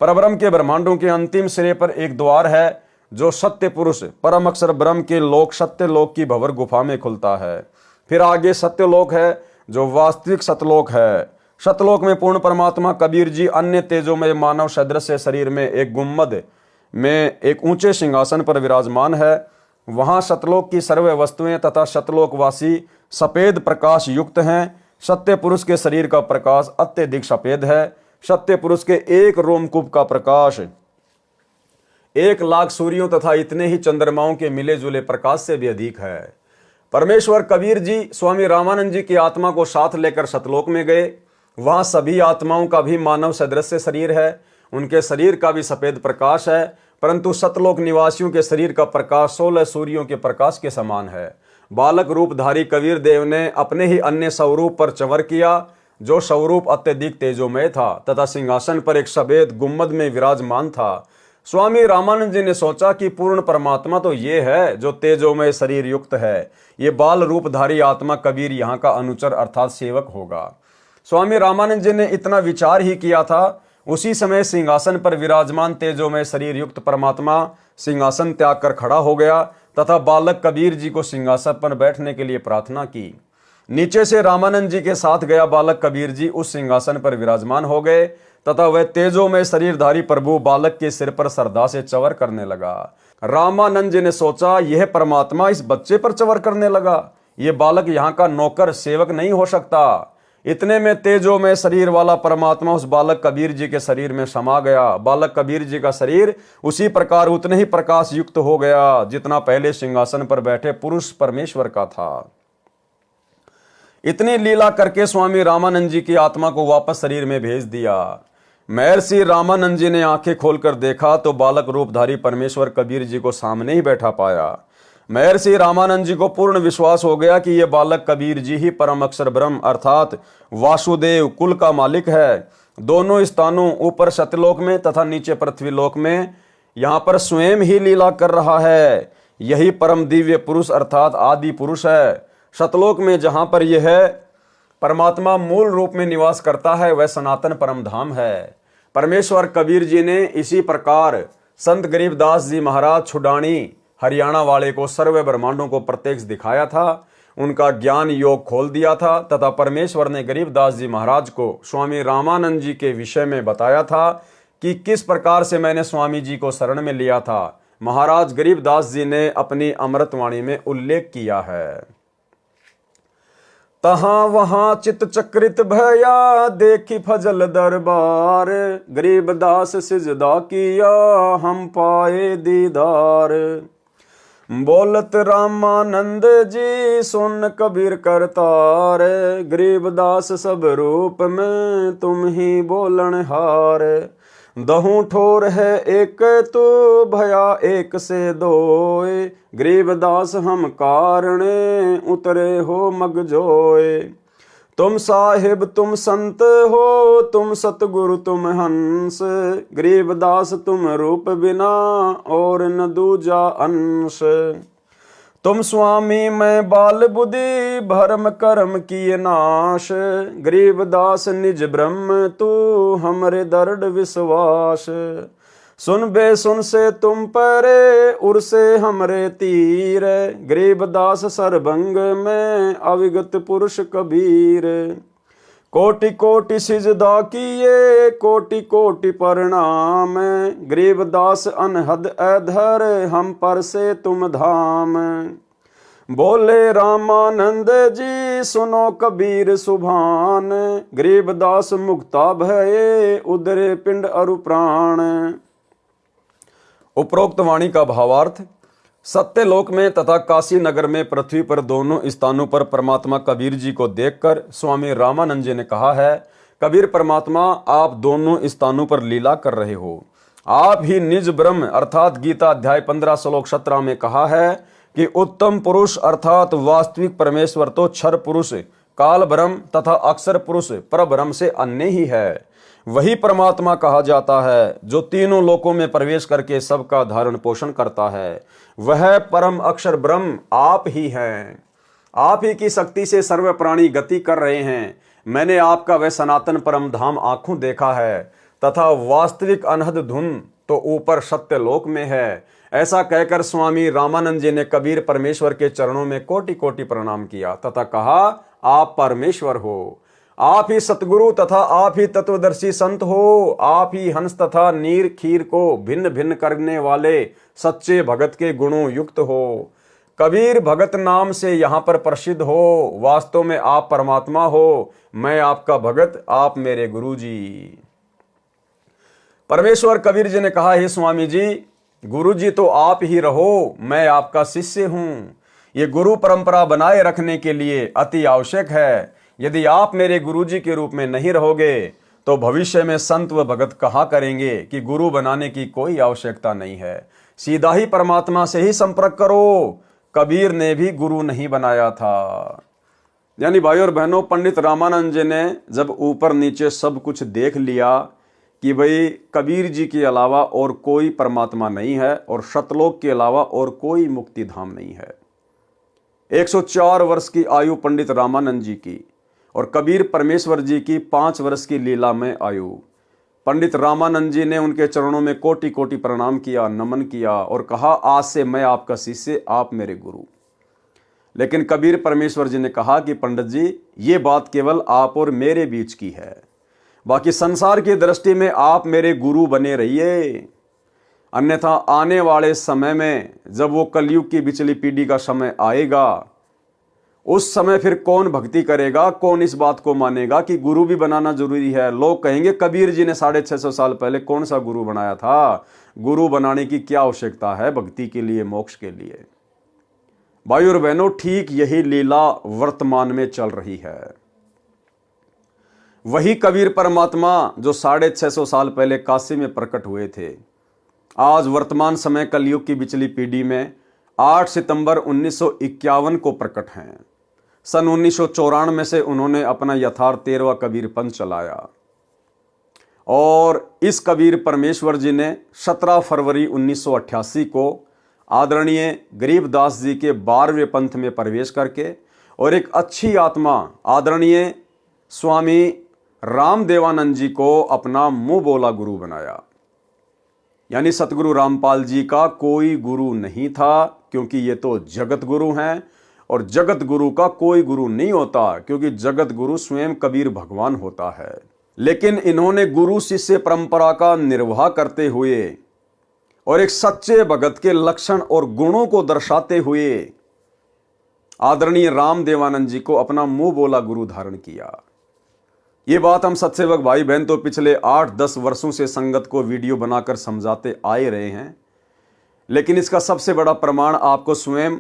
परब्रह्म के ब्रह्मांडों के अंतिम सिरे पर एक द्वार है जो सत्य पुरुष परम अक्षर ब्रह्म के लोक सत्य लोक की भंवर गुफा में खुलता है। फिर आगे सत्यलोक है जो वास्तविक सतलोक है। सतलोक में पूर्ण परमात्मा कबीर जी अन्य तेजों में मानव सदृश शरीर में एक गुम्मद में एक ऊंचे सिंहासन पर विराजमान है। वहां सतलोक की सर्व वस्तुएं तथा सतलोकवासी सफेद प्रकाश युक्त हैं। सत्य पुरुष के शरीर का प्रकाश अत्यधिक सफेद है। सत्य पुरुष के एक रोमकूप का प्रकाश 1 लाख सूर्यों तथा इतने ही चंद्रमाओं के मिले जुले प्रकाश से भी अधिक है। परमेश्वर कबीर जी स्वामी रामानंद जी की आत्मा को साथ लेकर सतलोक में गए। वहां सभी आत्माओं का भी मानव सदृश शरीर है। उनके शरीर का भी सफेद प्रकाश है, परंतु सतलोक निवासियों के शरीर का प्रकाश 16 सूर्यों के प्रकाश के समान है। बालक रूपधारी कबीर देव ने अपने ही अन्य स्वरूप पर चंवर किया, जो स्वरूप अत्यधिक तेजोमय था तथा सिंहासन पर एक सफेद गुम्बद में विराजमान था। स्वामी रामानंद जी ने सोचा कि पूर्ण परमात्मा तो ये है जो तेजोमय शरीर युक्त है। ये बाल रूपधारी आत्मा कबीर यहाँ का अनुचर अर्थात सेवक होगा। स्वामी रामानंद जी ने इतना विचार ही किया था, उसी समय सिंहासन पर विराजमान तेजोमय शरीर युक्त परमात्मा सिंहासन त्याग कर खड़ा हो गया तथा बालक कबीर जी को सिंहासन पर बैठने के लिए प्रार्थना की। नीचे से रामानंद जी के साथ गया बालक कबीर जी उस सिंहासन पर विराजमान हो गए तथा वह तेजोमय शरीरधारी प्रभु बालक के सिर पर श्रद्धा से चंवर करने लगा। रामानंद जी ने सोचा, यह परमात्मा इस बच्चे पर चंवर करने लगा, यह बालक यहाँ का नौकर सेवक नहीं हो सकता। इतने में तेजोमय शरीर वाला परमात्मा उस बालक कबीर जी के शरीर में समा गया। बालक कबीर जी का शरीर उसी प्रकार उतने ही प्रकाश युक्त हो गया जितना पहले सिंहासन पर बैठे पुरुष परमेश्वर का था। इतनी लीला करके स्वामी रामानंद जी की आत्मा को वापस शरीर में भेज दिया। महर्षि रामानंद जी ने आंखें खोलकर देखा तो बालक रूपधारी परमेश्वर कबीर जी को सामने ही बैठा पाया। महर्षि रामानंद जी को पूर्ण विश्वास हो गया कि यह बालक कबीर जी ही परम अक्षर ब्रह्म अर्थात वासुदेव कुल का मालिक है। दोनों स्थानों ऊपर सत्यलोक में तथा नीचे पृथ्वीलोक में यहाँ पर स्वयं ही लीला कर रहा है। यही परम दिव्य पुरुष अर्थात आदि पुरुष है। सतलोक में जहाँ पर यह परमात्मा मूल रूप में निवास करता है वह सनातन परम धाम है। परमेश्वर कबीर जी ने इसी प्रकार संत गरीबदास जी महाराज छुडानी हरियाणा वाले को सर्व ब्रह्मांडों को प्रत्यक्ष दिखाया था, उनका ज्ञान योग खोल दिया था तथा परमेश्वर ने गरीबदास जी महाराज को स्वामी रामानंद जी के विषय में बताया था कि किस प्रकार से मैंने स्वामी जी को शरण में लिया था। महाराज गरीबदास जी ने अपनी अमृतवाणी में उल्लेख किया है, तहाँ वहाँ चित चक्रित भया देखी फजल दरबार, गरीबदास सिजदा किया हम पाए दीदार। बोलत रामानंद जी सुन कबीर करतार, गरीबदास सब रूप में तुम ही बोलन हार। दहू ठोर है एक तो भया एक से दोए, गरीबदास हम कारणे उतरे हो मगजोए। तुम साहिब तुम संत हो तुम सतगुरु तुम हंस, गरीबदास तुम रूप बिना और न दूजा अंश। तुम स्वामी मैं बाल बुद्धि भरम कर्म किए नाश, गरीबदास निज ब्रह्म तू हमरे दर्द विश्वास। सुन बे सुन से तुम परे उर से हमरे तीर, गरीबदास सरभंग में अविगत पुरुष कबीर। कोटि कोटि सिजदा किए कोटि कोटि प्रणाम, गरीबदास अनहद अधर हम पर से तुम धाम। बोले रामानंद जी सुनो कबीर सुभान, गरीबदास मुक्ता भये उदरे पिंड अरु प्राण। उपरोक्त वाणी का भावार्थ, सत्यलोक में तथा काशी नगर में पृथ्वी पर दोनों स्थानों पर परमात्मा कबीर जी को देखकर स्वामी रामानंद जी ने कहा है, कबीर परमात्मा आप दोनों स्थानों पर लीला कर रहे हो। आप ही निज ब्रह्म अर्थात गीता अध्याय 15 श्लोक 17 में कहा है कि उत्तम पुरुष अर्थात वास्तविक परमेश्वर तो क्षर पुरुष काल ब्रह्म तथा अक्षर पुरुष परब्रह्म से अन्य ही है। वही परमात्मा कहा जाता है जो तीनों लोकों में प्रवेश करके सबका धारण पोषण करता है। वह परम अक्षर ब्रह्म आप ही हैं। आप ही की शक्ति से सर्व प्राणी गति कर रहे हैं। मैंने आपका वह सनातन परम धाम आंखों देखा है तथा वास्तविक अनहद धुन तो ऊपर सत्यलोक में है। ऐसा कहकर स्वामी रामानंद जी ने कबीर परमेश्वर के चरणों में कोटि कोटि प्रणाम किया तथा कहा, आप परमेश्वर हो, आप ही सतगुरु तथा आप ही तत्वदर्शी संत हो। आप ही हंस तथा नीर खीर को भिन्न भिन्न करने वाले सच्चे भगत के गुणों युक्त हो। कबीर भगत नाम से यहाँ पर प्रसिद्ध हो। वास्तव में आप परमात्मा हो, मैं आपका भगत, आप मेरे गुरु जी। परमेश्वर कबीर जी ने कहा, हे स्वामी जी, गुरु जी तो आप ही रहो, मैं आपका शिष्य हूँ। ये गुरु परंपरा बनाए रखने के लिए अति आवश्यक है। यदि आप मेरे गुरु जी के रूप में नहीं रहोगे तो भविष्य में संत व भगत कहा करेंगे कि गुरु बनाने की कोई आवश्यकता नहीं है। सीधा ही परमात्मा से ही संपर्क करो। कबीर ने भी गुरु नहीं बनाया था। यानी भाई और बहनों, पंडित रामानंद जी ने जब ऊपर नीचे सब कुछ देख लिया कि भाई कबीर जी के अलावा और कोई परमात्मा नहीं है और सतलोक के अलावा और कोई मुक्ति धाम नहीं है। 104 वर्ष की आयु पंडित रामानंद जी की और कबीर परमेश्वर जी की 5 वर्ष की लीला में आयु। पंडित रामानंद जी ने उनके चरणों में कोटि कोटि प्रणाम किया, नमन किया और कहा, आज से मैं आपका शिष्य, आप मेरे गुरु। लेकिन कबीर परमेश्वर जी ने कहा कि पंडित जी, ये बात केवल आप और मेरे बीच की है, बाकी संसार की दृष्टि में आप मेरे गुरु बने रहिए, अन्यथा आने वाले समय में जब वो कलयुग की बिचली पीढ़ी का समय आएगा, उस समय फिर कौन भक्ति करेगा, कौन इस बात को मानेगा कि गुरु भी बनाना जरूरी है। लोग कहेंगे कबीर जी ने 650 साल पहले कौन सा गुरु बनाया था, गुरु बनाने की क्या आवश्यकता है भक्ति के लिए, मोक्ष के लिए। भाई और बहनों, ठीक यही लीला वर्तमान में चल रही है। वही कबीर परमात्मा जो 650 साल पहले काशी में प्रकट हुए थे, आज वर्तमान समय कलयुग की बिचली पीढ़ी में 8 सितंबर 1951 को प्रकट हैं। सन 1994 से उन्होंने अपना यथार्थ 13वां कबीर पंथ चलाया और इस कबीर परमेश्वर जी ने 17 फरवरी 1988 को आदरणीय गरीबदास जी के 12वें पंथ में प्रवेश करके और एक अच्छी आत्मा आदरणीय स्वामी रामदेवानंद जी को अपना मुंह बोला गुरु बनाया। यानी सतगुरु रामपाल जी का कोई गुरु नहीं था, क्योंकि ये तो जगत गुरु हैं और जगत गुरु का कोई गुरु नहीं होता, क्योंकि जगत गुरु स्वयं कबीर भगवान होता है। लेकिन इन्होंने गुरु शिष्य परंपरा का निर्वाह करते हुए और एक सच्चे भगत के लक्षण और गुणों को दर्शाते हुए आदरणीय रामदेवानंद जी को अपना मुंह बोला गुरु धारण किया। ये बात हम सत्सेवक भाई बहन तो पिछले 8-10 वर्षों से संगत को वीडियो बनाकर समझाते आए रहे हैं, लेकिन इसका सबसे बड़ा प्रमाण आपको स्वयं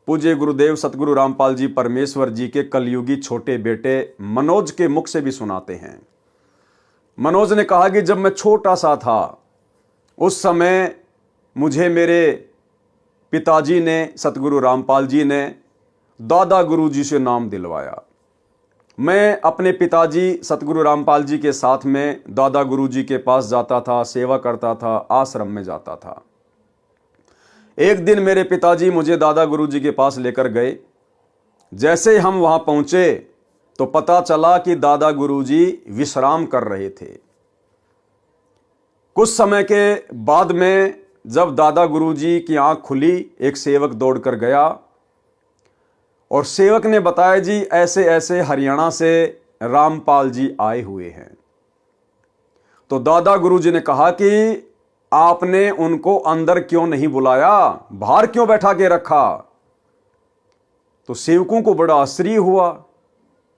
पूज्य गुरुदेव सतगुरु रामपाल जी परमेश्वर जी के कलयुगी छोटे बेटे मनोज के मुख से भी सुनाते हैं। मनोज ने कहा कि जब मैं छोटा सा था उस समय मुझे मेरे पिताजी ने, सतगुरु रामपाल जी ने दादा गुरु जी से नाम दिलवाया। मैं अपने पिताजी सतगुरु रामपाल जी के साथ में दादा गुरु जी के पास जाता था, सेवा करता था, आश्रम में जाता था। एक दिन मेरे पिताजी मुझे दादा गुरु जी के पास लेकर गए। जैसे हम वहां पहुंचे तो पता चला कि दादा गुरु जी विश्राम कर रहे थे। कुछ समय के बाद में जब दादा गुरु जी की आंख खुली, एक सेवक दौड़कर गया और सेवक ने बताया, जी ऐसे ऐसे हरियाणा से रामपाल जी आए हुए हैं। तो दादा गुरु जी ने कहा कि आपने उनको अंदर क्यों नहीं बुलाया, बाहर क्यों बैठा के रखा। तो सेवकों को बड़ा आश्चर्य हुआ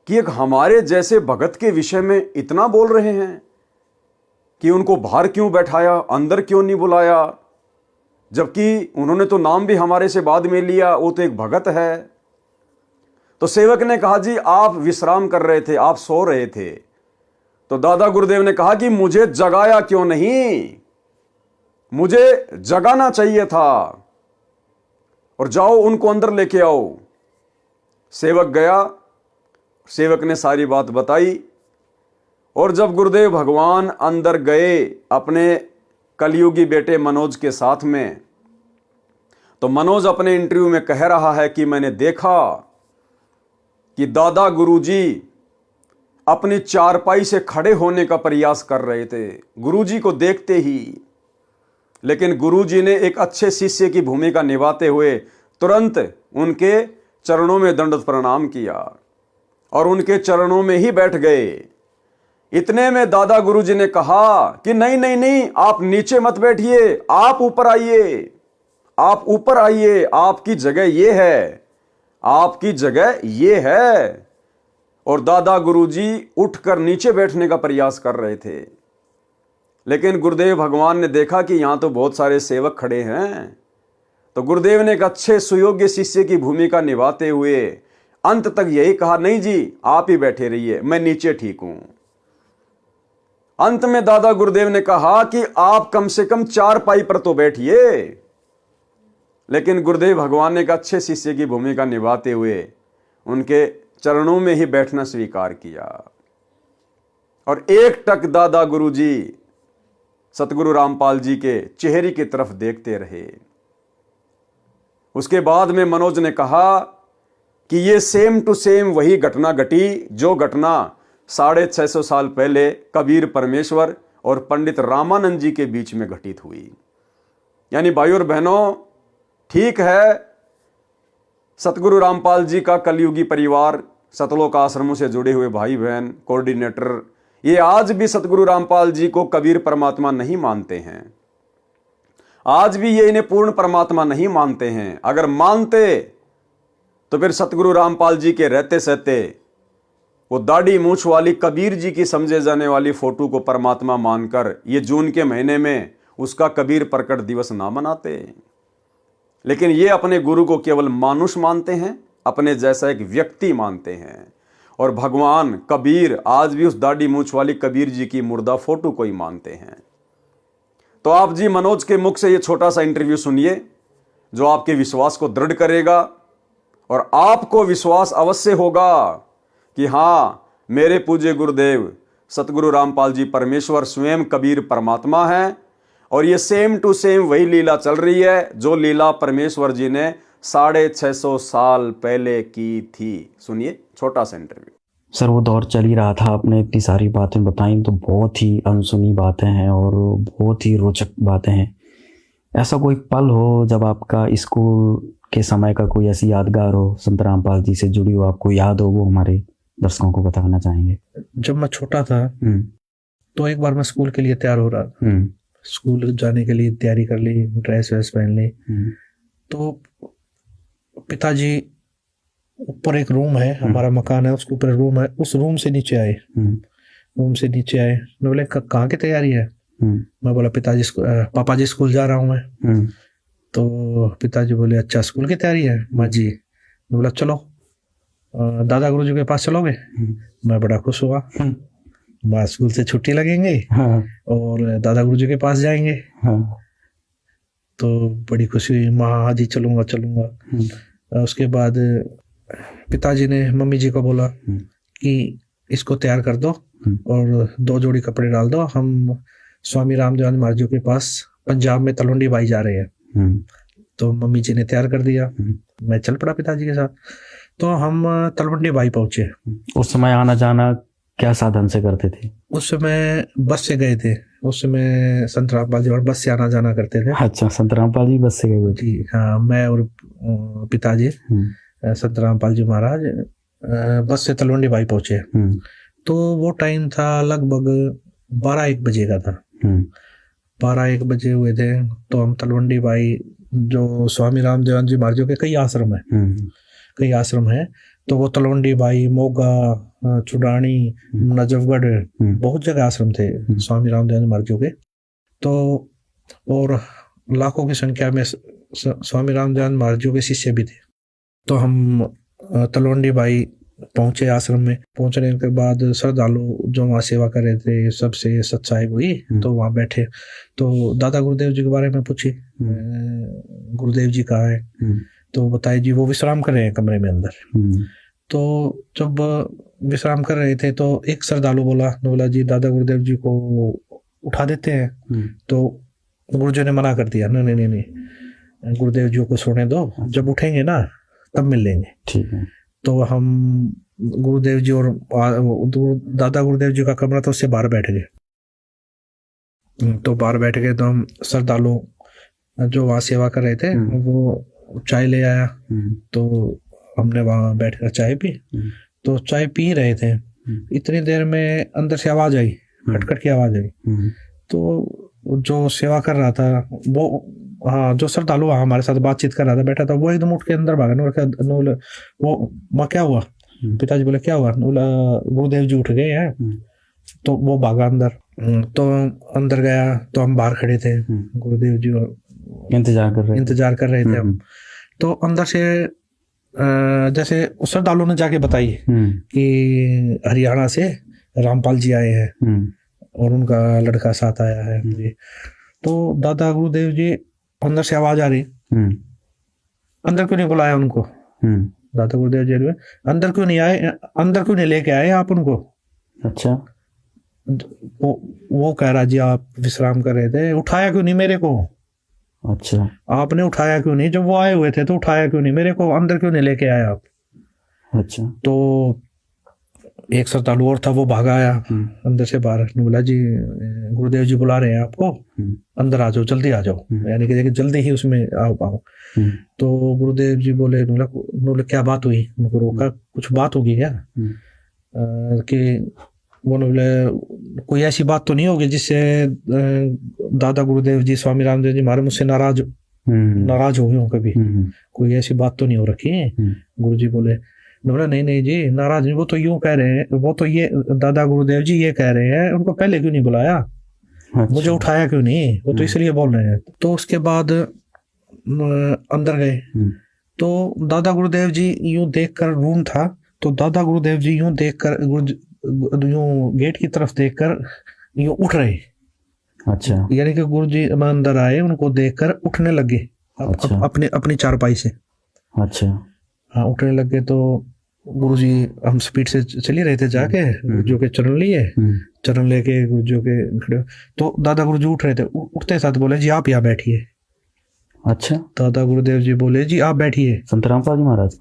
कि एक हमारे जैसे भगत के विषय में इतना बोल रहे हैं कि उनको बाहर क्यों बैठाया, अंदर क्यों नहीं बुलाया, जबकि उन्होंने तो नाम भी हमारे से बाद में लिया, वो तो एक भगत है। तो सेवक ने कहा, जी आप विश्राम कर रहे थे, आप सो रहे थे। तो दादा गुरुदेव ने कहा कि मुझे जगाया क्यों नहीं, मुझे जगाना चाहिए था, और जाओ उनको अंदर लेके आओ। सेवक गया, सेवक ने सारी बात बताई और जब गुरुदेव भगवान अंदर गए अपने कलयुगी बेटे मनोज के साथ में, तो मनोज अपने इंटरव्यू में कह रहा है कि मैंने देखा कि दादा गुरुजी अपनी चारपाई से खड़े होने का प्रयास कर रहे थे गुरुजी को देखते ही, लेकिन गुरुजी ने एक अच्छे शिष्य की भूमिका निभाते हुए तुरंत उनके चरणों में दंडवत प्रणाम किया और उनके चरणों में ही बैठ गए। इतने में दादा गुरुजी ने कहा कि नहीं नहीं नहीं, आप नीचे मत बैठिए, आप ऊपर आइए, आप ऊपर आइए, आपकी जगह ये है, आपकी जगह ये है। और दादा गुरुजी उठकर नीचे बैठने का प्रयास कर रहे थे, लेकिन गुरुदेव भगवान ने देखा कि यहां तो बहुत सारे सेवक खड़े हैं, तो गुरुदेव ने एक अच्छे सुयोग्य शिष्य की भूमिका निभाते हुए अंत तक यही कहा, नहीं जी आप ही बैठे रहिए, मैं नीचे ठीक हूं। अंत में दादा गुरुदेव ने कहा कि आप कम से कम चारपाई पर तो बैठिए, लेकिन गुरुदेव भगवान ने एक अच्छे शिष्य की भूमिका निभाते हुए उनके चरणों में ही बैठना स्वीकार किया और एक टक दादा गुरुजी सतगुरु रामपाल जी के चेहरे की तरफ देखते रहे। उसके बाद में मनोज ने कहा कि ये सेम टू सेम वही घटना घटी जो घटना 650 साल पहले कबीर परमेश्वर और पंडित रामानंद जी के बीच में घटित हुई। यानी भाई और बहनों, ठीक है, सतगुरु रामपाल जी का कलयुगी परिवार, सतलोक आश्रमों से जुड़े हुए भाई बहन, कोऑर्डिनेटर, ये आज भी सतगुरु रामपाल जी को कबीर परमात्मा नहीं मानते हैं। आज भी ये इन्हें पूर्ण परमात्मा नहीं मानते हैं। अगर मानते तो फिर सतगुरु रामपाल जी के रहते सहते वो दाढ़ी मूछ वाली कबीर जी की समझे जाने वाली फोटो को परमात्मा मानकर ये जून के महीने में उसका कबीर प्रकट दिवस ना मनाते। लेकिन ये अपने गुरु को केवल मानुष मानते हैं, अपने जैसा एक व्यक्ति मानते हैं। और भगवान कबीर आज भी उस दाढ़ी मूछ वाली कबीर जी की मुर्दा फोटो को ही मानते हैं। तो आप जी मनोज के मुख से ये छोटा सा इंटरव्यू सुनिए जो आपके विश्वास को दृढ़ करेगा और आपको विश्वास अवश्य होगा कि हाँ, मेरे पूज्य गुरुदेव सतगुरु रामपाल जी परमेश्वर स्वयं कबीर परमात्मा हैं और ये सेम टू सेम वही लीला चल रही है जो लीला परमेश्वर जी ने 650 साल पहले की थी। सुनिए छोटा सा इंटरव्यू। सर, वो दौर चल ही रहा था, आपने इतनी सारी बातें बताई तो बहुत ही अनसुनी बातें हैं और बहुत ही रोचक बातें हैं। ऐसा कोई पल हो जब आपका स्कूल के समय का कोई ऐसी यादगार हो, संत रामपाल जी से जुड़ी हो, आपको याद हो, वो हमारे दर्शकों को बताना चाहेंगे। जब मैं छोटा था तो एक बार मैं स्कूल के लिए तैयार हो रहा था, स्कूल जाने के लिए तैयारी कर ली, ड्रेस वेस पहन ली। तो पिताजी ऊपर एक रूम है, हमारा मकान है, उसके ऊपर रूम है, उस रूम से नीचे आए। मैं बोले कहाँ की तैयारी है? मैं बोला पिताजी पापा जी स्कूल जा रहा हूँ मैं। तो पिताजी बोले अच्छा स्कूल की तैयारी है? माँ जी। मैं बोला चलो दादा गुरुजी के पास चलोगे? मैं बड़ा खुश हुआ, माँ स्कूल से छुट्टी लगेंगे और दादा गुरुजी के पास जाएंगे। तो बड़ी खुशी हुई, माँ जी चलूंगा चलूंगा। उसके बाद पिताजी ने मम्मी जी को बोला कि इसको तैयार कर दो और 2 जोड़ी कपड़े डाल दो, हम स्वामी रामदेव महाराज जी के पास पंजाब में तलवंडी बाई जा रहे हैं। तो मम्मी जी ने तैयार कर दिया, मैं चल पड़ा पिताजी के साथ। तो हम तलवंडी बाई पहुंचे। उस समय आना जाना क्या साधन से करते थे? उस समय बस से गए थे, उस समय संत रामपाल जी और बस से आना जाना करते थे। अच्छा, संत रामपाल जी बस से गए थे? जी हाँ, मैं और पिताजी संत रामपाल जी महाराज बस से तलवंडी बाई पहुंचे। तो वो टाइम था लगभग 12-1 बजे का था। 12-1 बजे हुए थे। तो हम तलवंडी बाई, जो स्वामी रामदेव जी महाराज के कई आश्रम है, तो वो तलवंडी बाई, मोगा, चुड़ानी, नजफगढ़, बहुत जगह आश्रम थे स्वामी रामदेव जी महाराज के। तो और लाखों की संख्या में स्वामी रामदेव महाराज के शिष्य भी थे। तो हम तलवंडी बाई पहुंचे आश्रम में। पहुंचने के बाद श्रद्धालु जो वहाँ सेवा कर रहे थे सबसे सत्साई हुई, तो वहाँ बैठे। तो दादा गुरुदेव जी के बारे में पूछी, गुरुदेव जी कहाँ है? तो बताए जी वो विश्राम कर रहे हैं कमरे में अंदर। तो जब विश्राम कर रहे थे तो एक श्रद्धालु बोला जी दादा गुरुदेव जी को उठा देते हैं। तो गुरुजी ने मना कर दिया, नहीं, गुरुदेव जी को सोने दो, जब उठेंगे ना तब मिल लेंगे। ठीक है। तो हम गुरुदेव जी और दादा गुरुदेव जी का कमरा था, उससे बाहर बैठ गए। तो बाहर बैठ गए तो हम श्रद्धालु जो वहाँ सेवा कर रहे थे वो चाय ले आया। तो हमने वहाँ बैठकर चाय पी। तो चाय पी रहे थे, इतनी देर में अंदर से आवाज आई, खटखट की आवाज आई। तो जो सेवा कर रहा था वो, हाँ, जो श्रद्धालु हमारे साथ बातचीत कर रहा था, बैठा था, वो एकदम उठ के अंदर भागा। वो माँ क्या हुआ? पिताजी बोले क्या हुआ? गुरुदेव जी उठ गए हैं। तो वो भागा अंदर। तो अंदर गया तो हम बाहर खड़े थे, गुरुदेव जी इंतजार कर रहे थे हम। तो अंदर से जैसे श्रद्धालु ने जाके बताई कि हरियाणा से रामपाल जी आए हैं और उनका लड़का साथ आया है। तो दादा गुरुदेव जी, अंदर से आवाज आ रही, अंदर क्यों नहीं बुलाया उनको? दादा गुरुदेव जी में अंदर क्यों नहीं आए, अंदर क्यों नहीं लेके आए आप उनको? अच्छा। वो कह रहा जी आप विश्राम कर रहे थे, उठाया क्यों नहीं मेरे को? अच्छा। आपने उठाया क्यों नहीं? जब वो आए हुए थे तो उठाया क्यों नहीं मेरे को? अंदर क्यों नहीं लेके आए आप? अच्छा। तो एक श्रद्धालु और था, वो भागा आया अंदर से बाहर, बोला जी गुरुदेव जी बुला रहे हैं आपको, अंदर आ जाओ, जल्दी आ जाओ, यानी कि जल्दी ही उसमें आओ। तो गुरुदेव जी बोले, क्या बात हुई? उनको रोका, कुछ बात होगी क्या? कि बोले कोई ऐसी बात तो नहीं होगी जिससे दादा गुरुदेव जी स्वामी रामदेव जी हमारे मुझसे नाराज हो गए हो कभी? कोई ऐसी बात तो नहीं हो रखी है? गुरु जी बोले नहीं जी नाराज नहीं, वो तो यूं कह रहे हैं, वो तो ये दादा गुरुदेव जी ये कह रहे हैं उनको पहले क्यों नहीं बुलाया? अच्छा। मुझे उठाया क्यों नहीं? वो तो इसलिए बोल रहे हैं। तो उसके बाद अंदर गए तो दादा गुरुदेव जी यूं देखकर, रूम था तो दादा गुरुदेव जी यूं देखकर, यूं गेट की तरफ देखकर यूं उठ रहे। अच्छा। यानी कि गुरु जी अंदर आए, उनको देखकर उठने लगे। अच्छा। अपनी चारपाई से। अच्छा। हाँ, उठने लगे तो गुरु जी, हम स्पीड से चले रहे थे जाके, गुरु जी के चरण लिए, चरण लेके गुरु जी के खड़े, तो दादा गुरु जी उठ रहे थे, उठते साथ बोले जी आप यहाँ बैठिए। अच्छा। दादा गुरुदेव जी बोले जी आप बैठिए। संत रामपाल जी महाराज,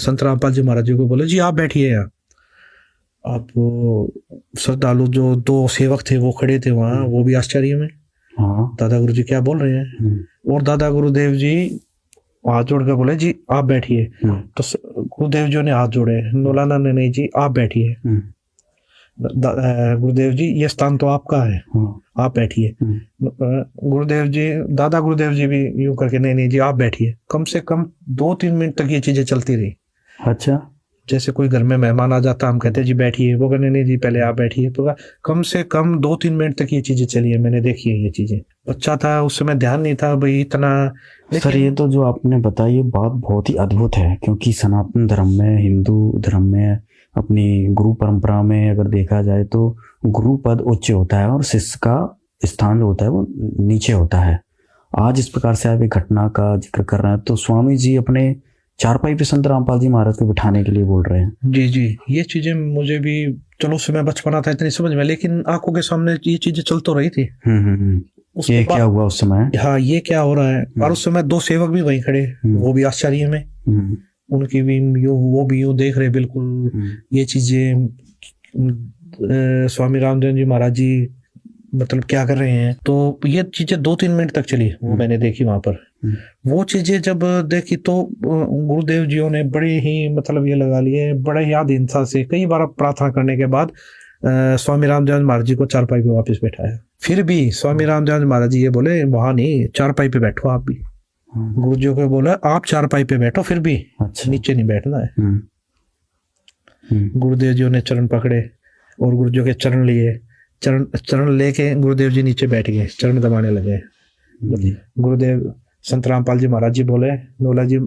संत रामपाल जी महाराज जी को बोले जी आप बैठिए यहाँ। आप श्रद्धालु जो दो सेवक थे वो खड़े थे वहाँ, वो भी आश्चर्य में, दादा गुरु जी क्या बोल रहे हैं। और दादा गुरुदेव जी हाथ जोड़ कर बोले जी आप बैठिए। तो गुरुदेव जी ने हाथ जोड़े, नौलाना ने नहीं जी आप बैठिए। गुरुदेव जी ये स्थान तो आपका है, आप बैठिए। गुरुदेव जी, दादा गुरुदेव जी भी यूं करके नहीं जी आप बैठिए। कम से कम 2-3 मिनट तक ये चीजें चलती रही। अच्छा। जैसे कोई घर में मेहमान आ जाता, हम कहते जी बैठिए, वो कहने नहीं जी पहले आप बैठिए। तो कम से कम 2-3 मिनट तक ये चीजें चली है, मैंने देखी है ये चीजें। अच्छा था उस समय, ध्यान नहीं था भाई इतना। सर ये तो जो आपने बताई ये बात बहुत ही अद्भुत है, क्योंकि सनातन धर्म में, हिंदू धर्म में, अपनी गुरु परंपरा में अगर देखा जाए तो गुरु पद उच्च होता है और शिष्य का स्थान जो होता है वो नीचे होता है। आज इस प्रकार से आप एक घटना का जिक्र कर रहे हैं तो स्वामी जी अपने चारपाई पे संत रामपाल जी महाराज को बिठाने के लिए बोल रहे हैं। जी, ये चीजें मुझे भी, चलो उस समय बचपना था इतनी समझ में, लेकिन आंखों के सामने ये चीजें चल तो रही थी। ये क्या हुआ उस समय? हाँ, ये क्या हो रहा है। और उस समय 2 सेवक भी वहीं खड़े, वो भी आश्चर्य में, उनकी भी वो भी यूं देख रहे बिल्कुल ये चीजें, स्वामी रामदेव जी महाराज जी मतलब क्या कर रहे हैं। तो ये चीजें 2-3 मिनट तक चली, वो मैंने देखी वहां पर। वो चीजें जब देखी तो गुरुदेव जियों ने बड़े ही मतलब ये लगा लिए, बड़े ही आधीनता से कई बार प्रार्थना करने के बाद स्वामी रामदेव महाराज जी को चारपाई पे वापस बैठाया। फिर भी स्वामी रामदेव महाराज जी ये बोले वहां नहीं, चारपाई पे बैठो आप भी। गुरु जी को बोला आप चारपाई पे बैठो, फिर भी नीचे नहीं बैठना है। गुरुदेव जी ने चरण पकड़े और गुरु जी के चरण लिए, चरण लेके गुरुदेव जी नीचे बैठ गए, चरण दबाने लगे। गुरुदेव संत रामपाल जी महाराज जी बोले, नोला जी,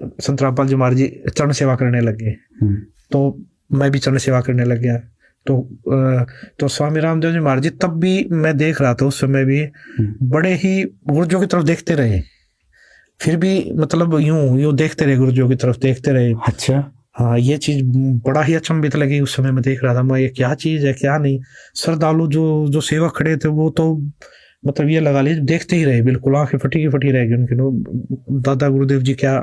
संत रामपाल जी महाराज जी चरण सेवा करने लगे। तो मैं भी चरण सेवा करने लग गया। तो स्वामी रामदेव जी महाराज जी तब भी मैं देख रहा था, उस समय भी बड़े ही गुरुजों की तरफ देखते रहे, फिर भी मतलब यूं देखते रहे, गुरुजों की तरफ देखते रहे। अच्छा। हाँ, ये चीज बड़ा ही अचंभित लगी उस समय। मैं देख रहा था, मैं ये क्या चीज है क्या नहीं। श्रद्धालु जो सेवक खड़े थे वो तो मतलब ये लगा लीजिए देखते ही रहे, बिल्कुल आंखें फटी रह गई उनकी। दादा गुरुदेव जी क्या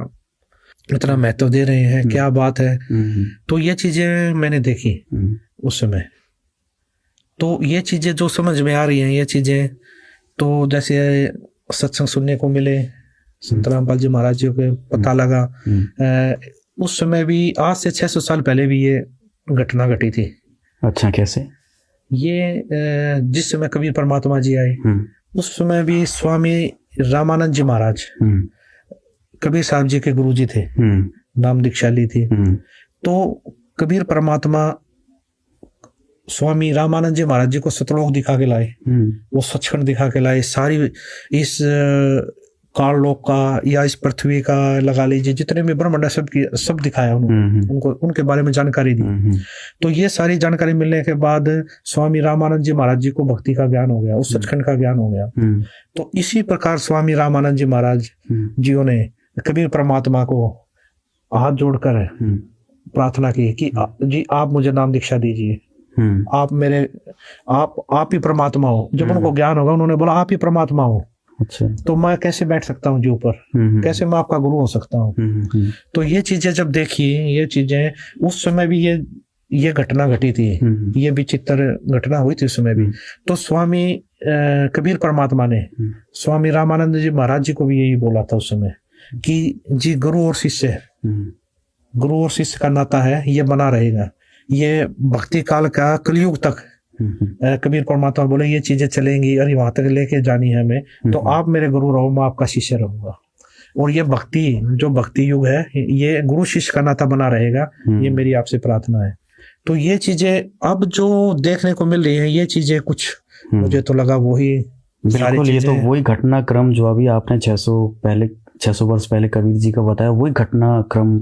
इतना महत्व दे रहे हैं, क्या बात है। तो ये चीजें मैंने देखी उस समय। तो ये चीजें जो समझ में आ रही हैं, ये चीजें तो जैसे सत्संग सुनने को मिले, संत रामपाल जी महाराज जी को पता लगा। उस समय भी आज से 600 साल पहले भी ये घटना घटी थी। अच्छा, कैसे? ये जिस समय कबीर परमात्मा जी आए उस समय भी स्वामी रामानंद जी महाराज कबीर साहब जी के गुरु जी थे, नाम दीक्षाली थी। तो कबीर परमात्मा स्वामी रामानंद जी महाराज जी को सतलोक दिखा के लाए, वो सचखंड दिखा के लाए। सारी इस काललोक का या इस पृथ्वी का लगा लीजिए जितने भी ब्रह्मांड सब दिखाया उन्होंने, उनको उनके बारे में जानकारी दी। तो ये सारी जानकारी मिलने के बाद स्वामी रामानंद जी महाराज जी को भक्ति का ज्ञान हो गया, उस सचखंड का ज्ञान हो गया। तो इसी प्रकार स्वामी रामानंद जी महाराज जियों ने कबीर परमात्मा को हाथ जोड़कर प्रार्थना की कि जी आप मुझे नाम दीक्षा दीजिए, आप मेरे आप ही परमात्मा हो। जब उनको ज्ञान होगा उन्होंने बोला आप ही परमात्मा हो। अच्छा। तो मैं कैसे बैठ सकता हूँ जी ऊपर, कैसे मैं आपका गुरु हो सकता हूँ। तो ये चीजें जब देखी, ये चीजें उस समय भी ये घटना घटी थी, ये विचित्र घटना हुई थी उस समय भी। तो स्वामी कबीर परमात्मा ने स्वामी रामानंद जी महाराज जी को भी यही बोला था उस समय कि जी गुरु और शिष्य का नाता है, ये बना रहेगा, ये भक्ति काल का कलयुग तक कबीर परमात्मा बोले ये चीजें चलेंगी और वहां तक लेके जानी है हमें। तो आप मेरे गुरु रहो, मैं आपका शिष्य रहूंगा। और ये भक्ति युग है, ये गुरु शिष्य का नाता बना रहेगा, ये मेरी आपसे प्रार्थना है। तो ये चीजें अब जो देखने को मिल रही है, ये चीजें कुछ मुझे तो लगा वही बिल्कुल, ये तो वही घटनाक्रम जो अभी आपने 600 वर्ष पहले कबीर जी का बताया, वही घटनाक्रम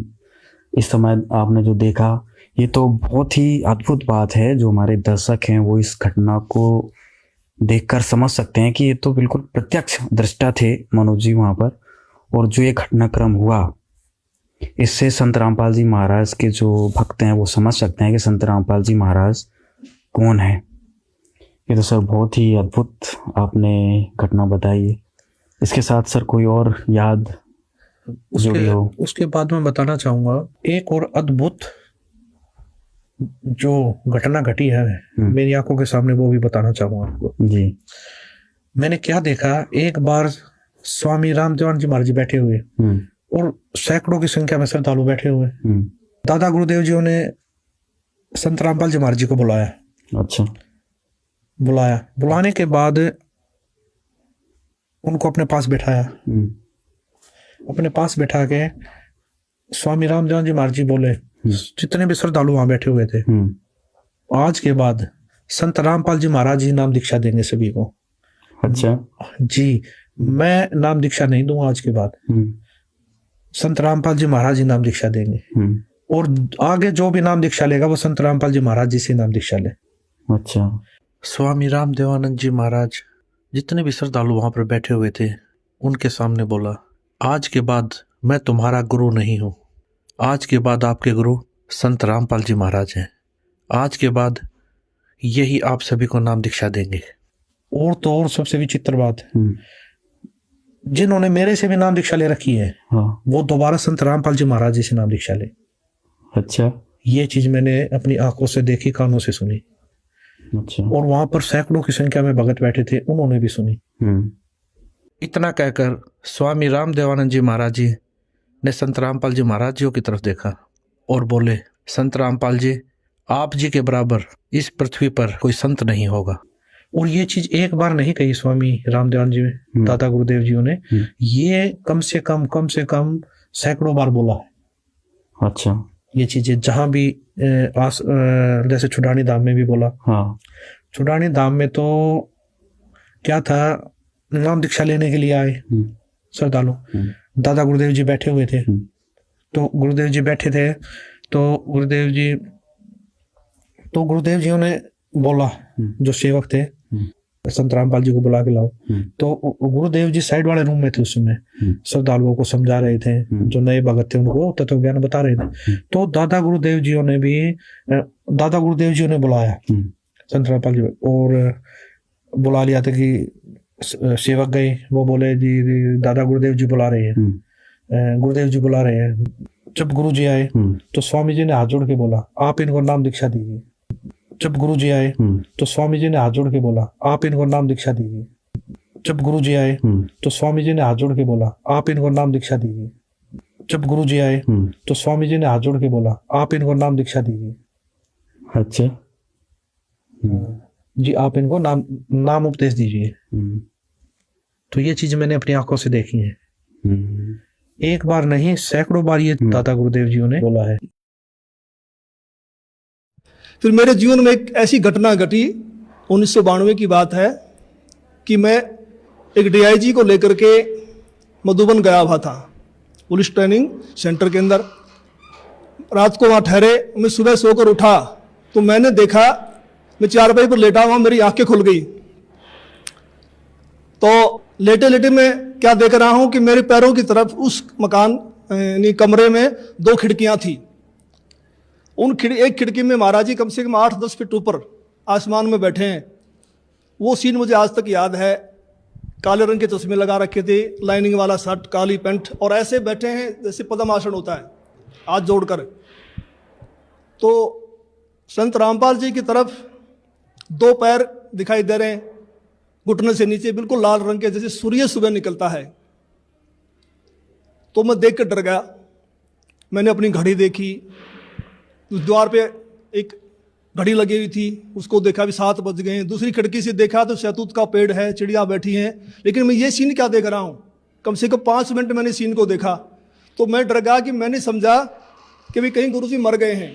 इस समय आपने जो देखा, ये तो बहुत ही अद्भुत बात है। जो हमारे दर्शक हैं वो इस घटना को देखकर समझ सकते हैं कि ये तो बिल्कुल प्रत्यक्ष दृष्टा थे मनोज जी वहाँ पर। और जो ये घटनाक्रम हुआ, इससे संत रामपाल जी महाराज के जो भक्त हैं वो समझ सकते हैं कि संत रामपाल जी महाराज कौन है। ये तो सर बहुत ही अद्भुत आपने घटना बताई है। इसके साथ सर कोई और याद जुड़ी हो? उसके बाद मैं बताना चाहूंगा एक और अद्भुत जो घटना घटी है मेरी आंखों के सामने, वो भी बताना चाहूंगा आपको जी। मैंने क्या देखा, एक बार स्वामी रामदेवानंद जी महाराज जी बैठे हुए और सैकड़ों की संख्या में श्रद्धालु बैठे हुए। दादा गुरुदेव जी ने संत रामपाल जी महाराज जी को बुलाया। अच्छा। बुलाने के बाद उनको अपने पास बैठाया। अपने पास बैठा के स्वामी रामदेवानंद जी महाराज जी बोले, जितने भी श्रद्धालु वहां बैठे हुए थे, आज के बाद संत रामपाल जी महाराज जी नाम दीक्षा देंगे सभी को। अच्छा जी, मैं नाम दीक्षा नहीं दूंगा आज के बाद, संत रामपाल जी महाराज जी नाम दीक्षा देंगे। और आगे जो भी नाम दीक्षा लेगा वो संत रामपाल जी महाराज जी से नाम दीक्षा ले। अच्छा। स्वामी रामदेवानंद जी महाराज जितने भी श्रद्धालु वहां पर बैठे हुए थे उनके सामने बोला, आज के बाद मैं तुम्हारा गुरु नहीं हूं, आज के बाद आपके गुरु संत रामपाल जी महाराज हैं। आज के बाद यही आप सभी को नाम दीक्षा देंगे। और तो और सबसे विचित्र बात, जिन्होंने मेरे से भी नाम दीक्षा ले रखी है, हाँ। वो दोबारा संत रामपाल जी महाराज जी से नाम दीक्षा ले। अच्छा। ये चीज मैंने अपनी आंखों से देखी, कानों से सुनी। अच्छा। और वहां पर सैकड़ों की संख्या में भगत बैठे थे, उन्होंने भी सुनी। इतना कहकर स्वामी रामदेवानंद जी महाराज जी ने संत रामपाल जी महाराज जी की तरफ देखा और बोले, संत रामपाल जी, आप जी के बराबर इस पृथ्वी पर कोई संत नहीं होगा। और ये चीज एक बार नहीं कही स्वामी रामदेवानंद जी दादा गुरुदेव जी ने, ये कम से कम सैकड़ों बार बोला है। अच्छा। ये चीजें जहां भी जैसे छुडानी धाम में भी बोला। हाँ। छुडानी धाम में तो क्या था, नाम दीक्षा लेने के लिए आए श्रद्धालु, दादा गुरुदेव जी बैठे हुए थे। तो गुरुदेव जी बैठे थे, तो गुरुदेव जी ने बोला, जो सेवक थे, संत रामपाल जी को बुला के लाओ। तो गुरुदेव जी साइड वाले रूम में थे उस समय, श्रद्धालुओं को समझा रहे थे, जो नए भगत थे उनको तत्व ज्ञान बता रहे थे। तो दादा गुरुदेव जी ने बुलाया संत रामपाल जी, और बुला लिया था कि सेवक गए, वो बोले जी दादा गुरुदेव जी बुला रहे हैं, गुरुदेव जी बुला रहे हैं। जब गुरु जी आए तो स्वामी जी ने हाथ जोड़ के बोला, आप इनको नाम दीक्षा दीजिए। जब गुरु जी आए तो स्वामी जी ने हाथ जोड़ के बोला, आप इनको नाम दीक्षा दीजिए। जब गुरु जी आए तो स्वामी जी ने हाथ जोड़ के बोला, आप इनको नाम दीक्षा दीजिए। जब गुरु जी आए तो स्वामी जी ने हाथ जोड़ के बोला, आप इनको नाम दीक्षा दीजिए। अच्छा जी, आप इनको नाम उपदेश दीजिए। तो ये चीज मैंने अपनी आंखों से देखी है, एक बार नहीं सैकड़ों बार ये दादा गुरुदेव जी ने बोला है। फिर मेरे जीवन में एक ऐसी घटना घटी, 1992 की बात है, कि मैं एक डीआईजी को लेकर के मधुबन गया हुआ था पुलिस ट्रेनिंग सेंटर के अंदर। रात को वहाँ ठहरे, मैं सुबह सोकर उठा तो मैंने देखा, मैं चारपाई पर लेटा हुआ, मेरी आंखें खुल गई। तो लेटे लेटे मैं क्या देख रहा हूं कि मेरे पैरों की तरफ उस मकान यानी कमरे में 2 खिड़कियां थी। एक खिड़की में महाराज जी कम से कम 8-10 फीट ऊपर आसमान में बैठे हैं। वो सीन मुझे आज तक याद है। काले रंग के चश्मे लगा रखे थे, लाइनिंग वाला शर्ट, काली पैंट, और ऐसे बैठे हैं जैसे पद्मासन होता है, हाथ जोड़कर। तो संत रामपाल जी की तरफ 2 पैर दिखाई दे रहे हैं, घुटने से नीचे बिल्कुल लाल रंग के, जैसे सूर्य सुबह निकलता है। तो मैं देख कर डर गया। मैंने अपनी घड़ी देखी, उस द्वार पे एक घड़ी लगी हुई थी, उसको देखा भी 7 बज गए हैं। दूसरी खिड़की से देखा तो शहतूत का पेड़ है, चिड़िया बैठी हैं। लेकिन मैं ये सीन क्या देख रहा हूँ, कम से कम 5 मिनट मैंने सीन को देखा। तो मैं डर गया कि मैंने समझा कि भी कहीं गुरुजी मर गए हैं,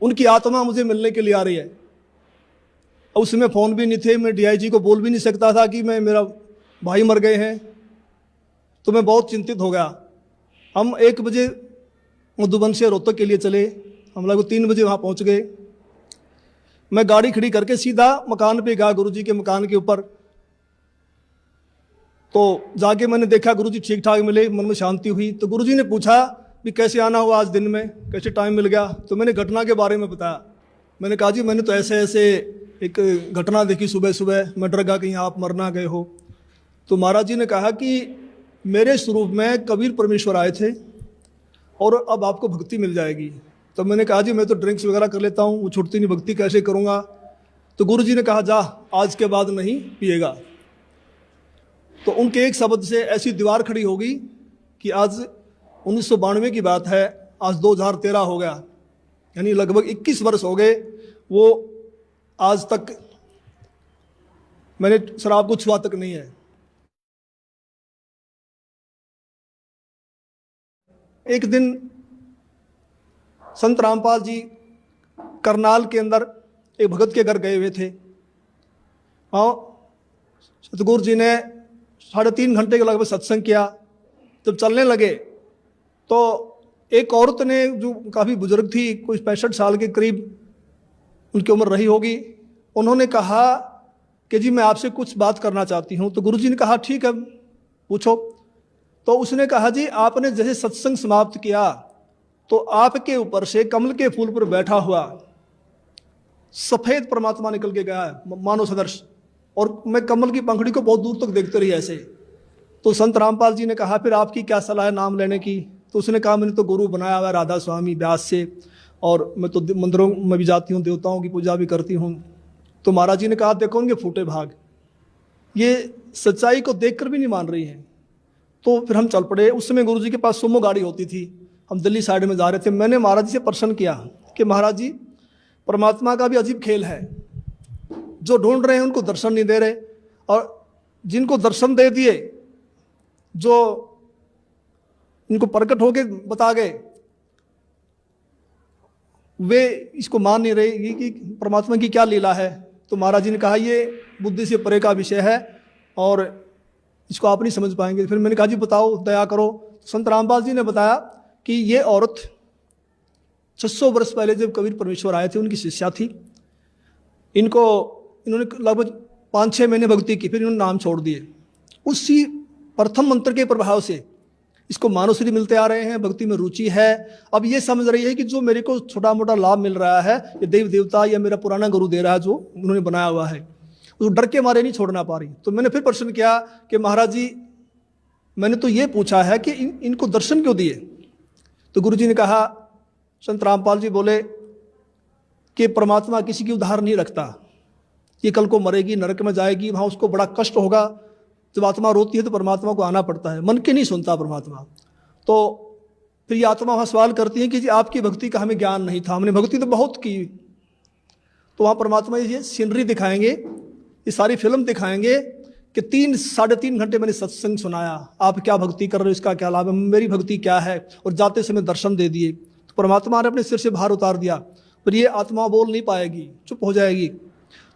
उनकी आत्मा मुझे मिलने के लिए आ रही है। उस समय फ़ोन भी नहीं थे, मैं डीआईजी को बोल भी नहीं सकता था कि मेरा भाई मर गए हैं। तो मैं बहुत चिंतित हो गया। हम 1 बजे मधुबन से रोहतक के लिए चले, हम लोग 3 बजे वहाँ पहुँच गए। मैं गाड़ी खड़ी करके सीधा मकान पे गया, गुरुजी के मकान के ऊपर। तो जाके मैंने देखा गुरुजी ठीक ठाक मिले, मन में शांति हुई। तो गुरुजी ने पूछा भी कैसे आना हुआ आज दिन में, कैसे टाइम मिल गया। तो मैंने घटना के बारे में बताया। मैंने कहा जी मैंने तो ऐसे ऐसे एक घटना देखी सुबह सुबह, मैं डर गया कहीं आप मर ना गए हो। तो महाराज जी ने कहा कि मेरे स्वरूप में कबीर परमेश्वर आए थे और अब आपको भक्ति मिल जाएगी। तो मैंने कहा जी मैं तो ड्रिंक्स वगैरह कर लेता हूँ, वो छूटती नहीं, भक्ति कैसे करूँगा। तो गुरु जी ने कहा जा आज के बाद नहीं पिएगा। तो उनके एक शब्द से ऐसी दीवार खड़ी हो गई कि आज 1992 की बात है, आज 2013 हो गया, यानी लगभग 21 वर्ष हो गए। वो आज तक मैंने शराब को छुआ तक नहीं है। एक दिन संत रामपाल जी करनाल के अंदर एक भगत के घर गए हुए थे और सतगुरु जी ने 3.5 घंटे के लगभग सत्संग किया। जब चलने लगे तो एक औरत ने, जो काफ़ी बुजुर्ग थी, कोई 65 साल के करीब उनकी उम्र रही होगी, उन्होंने कहा कि जी मैं आपसे कुछ बात करना चाहती हूँ। तो गुरु जी ने कहा ठीक है पूछो। तो उसने कहा जी आपने जैसे सत्संग समाप्त किया तो आपके ऊपर से कमल के फूल पर बैठा हुआ सफेद परमात्मा निकल के गया है, मानव सदृश, और मैं कमल की पंखड़ी को बहुत दूर तक देखते रही ऐसे। तो संत रामपाल जी ने कहा फिर आपकी क्या सलाह है नाम लेने की। तो उसने कहा मैंने तो गुरु बनाया हुआ राधा स्वामी व्यास से, और मैं तो मंदिरों में भी जाती हूँ, देवताओं की पूजा भी करती हूँ। तो महाराज जी ने कहा देखो उनके फूटे भाग, ये सच्चाई को देखकर भी नहीं मान रही हैं। तो फिर हम चल पड़े। उस समय गुरु जी के पास सुमो गाड़ी होती थी, हम दिल्ली साइड में जा रहे थे। मैंने महाराज जी से प्रश्न किया कि महाराज जी परमात्मा का भी अजीब खेल है, जो ढूंढ रहे हैं उनको दर्शन नहीं दे रहे, और जिनको दर्शन दे दिए, जो इनको प्रकट होके बता गए, वे इसको मान नहीं रहे कि परमात्मा की क्या लीला है। तो महाराज जी ने कहा ये बुद्धि से परे का विषय है और इसको आप नहीं समझ पाएंगे। फिर मैंने कहा जी बताओ, दया करो। संत रामपाल जी ने बताया कि ये औरत 600 वर्ष पहले जब कबीर परमेश्वर आए थे उनकी शिष्या थी। इन्होंने लगभग 5-6 महीने भक्ति की, फिर इन्होंने नाम छोड़ दिए। उसी प्रथम मंत्र के प्रभाव से इसको मानवश्री मिलते आ रहे हैं, भक्ति में रुचि है। अब ये समझ रही है कि जो मेरे को छोटा मोटा लाभ मिल रहा है ये देव देवता या मेरा पुराना गुरु दे रहा है, जो उन्होंने बनाया हुआ है, उस डर के मारे नहीं छोड़ना पा रही। तो मैंने फिर प्रश्न किया कि महाराज जी मैंने तो ये पूछा है कि इनको दर्शन क्यों दिए। तो गुरु जी ने कहा, संत रामपाल जी बोले कि परमात्मा किसी की उधार नहीं रखता, ये कल को मरेगी, नरक में जाएगी, वहाँ उसको बड़ा कष्ट होगा। जब आत्मा रोती है तो परमात्मा को आना पड़ता है, मन के नहीं सुनता परमात्मा। तो फिर ये आत्मा वहाँ सवाल करती है कि जी आपकी भक्ति का हमें ज्ञान नहीं था, हमने भक्ति तो बहुत की। तो वहाँ परमात्मा ये सीनरी दिखाएंगे, ये सारी फिल्म दिखाएंगे कि 3-3.5 घंटे मैंने सत्संग सुनाया, आप क्या भक्ति कर रहे हो, इसका क्या लाभ है, मेरी भक्ति क्या है, और जाते समय दर्शन दे दिए। तो परमात्मा ने अपने सिर से भार उतार दिया, पर ये आत्मा बोल नहीं पाएगी, चुप हो जाएगी।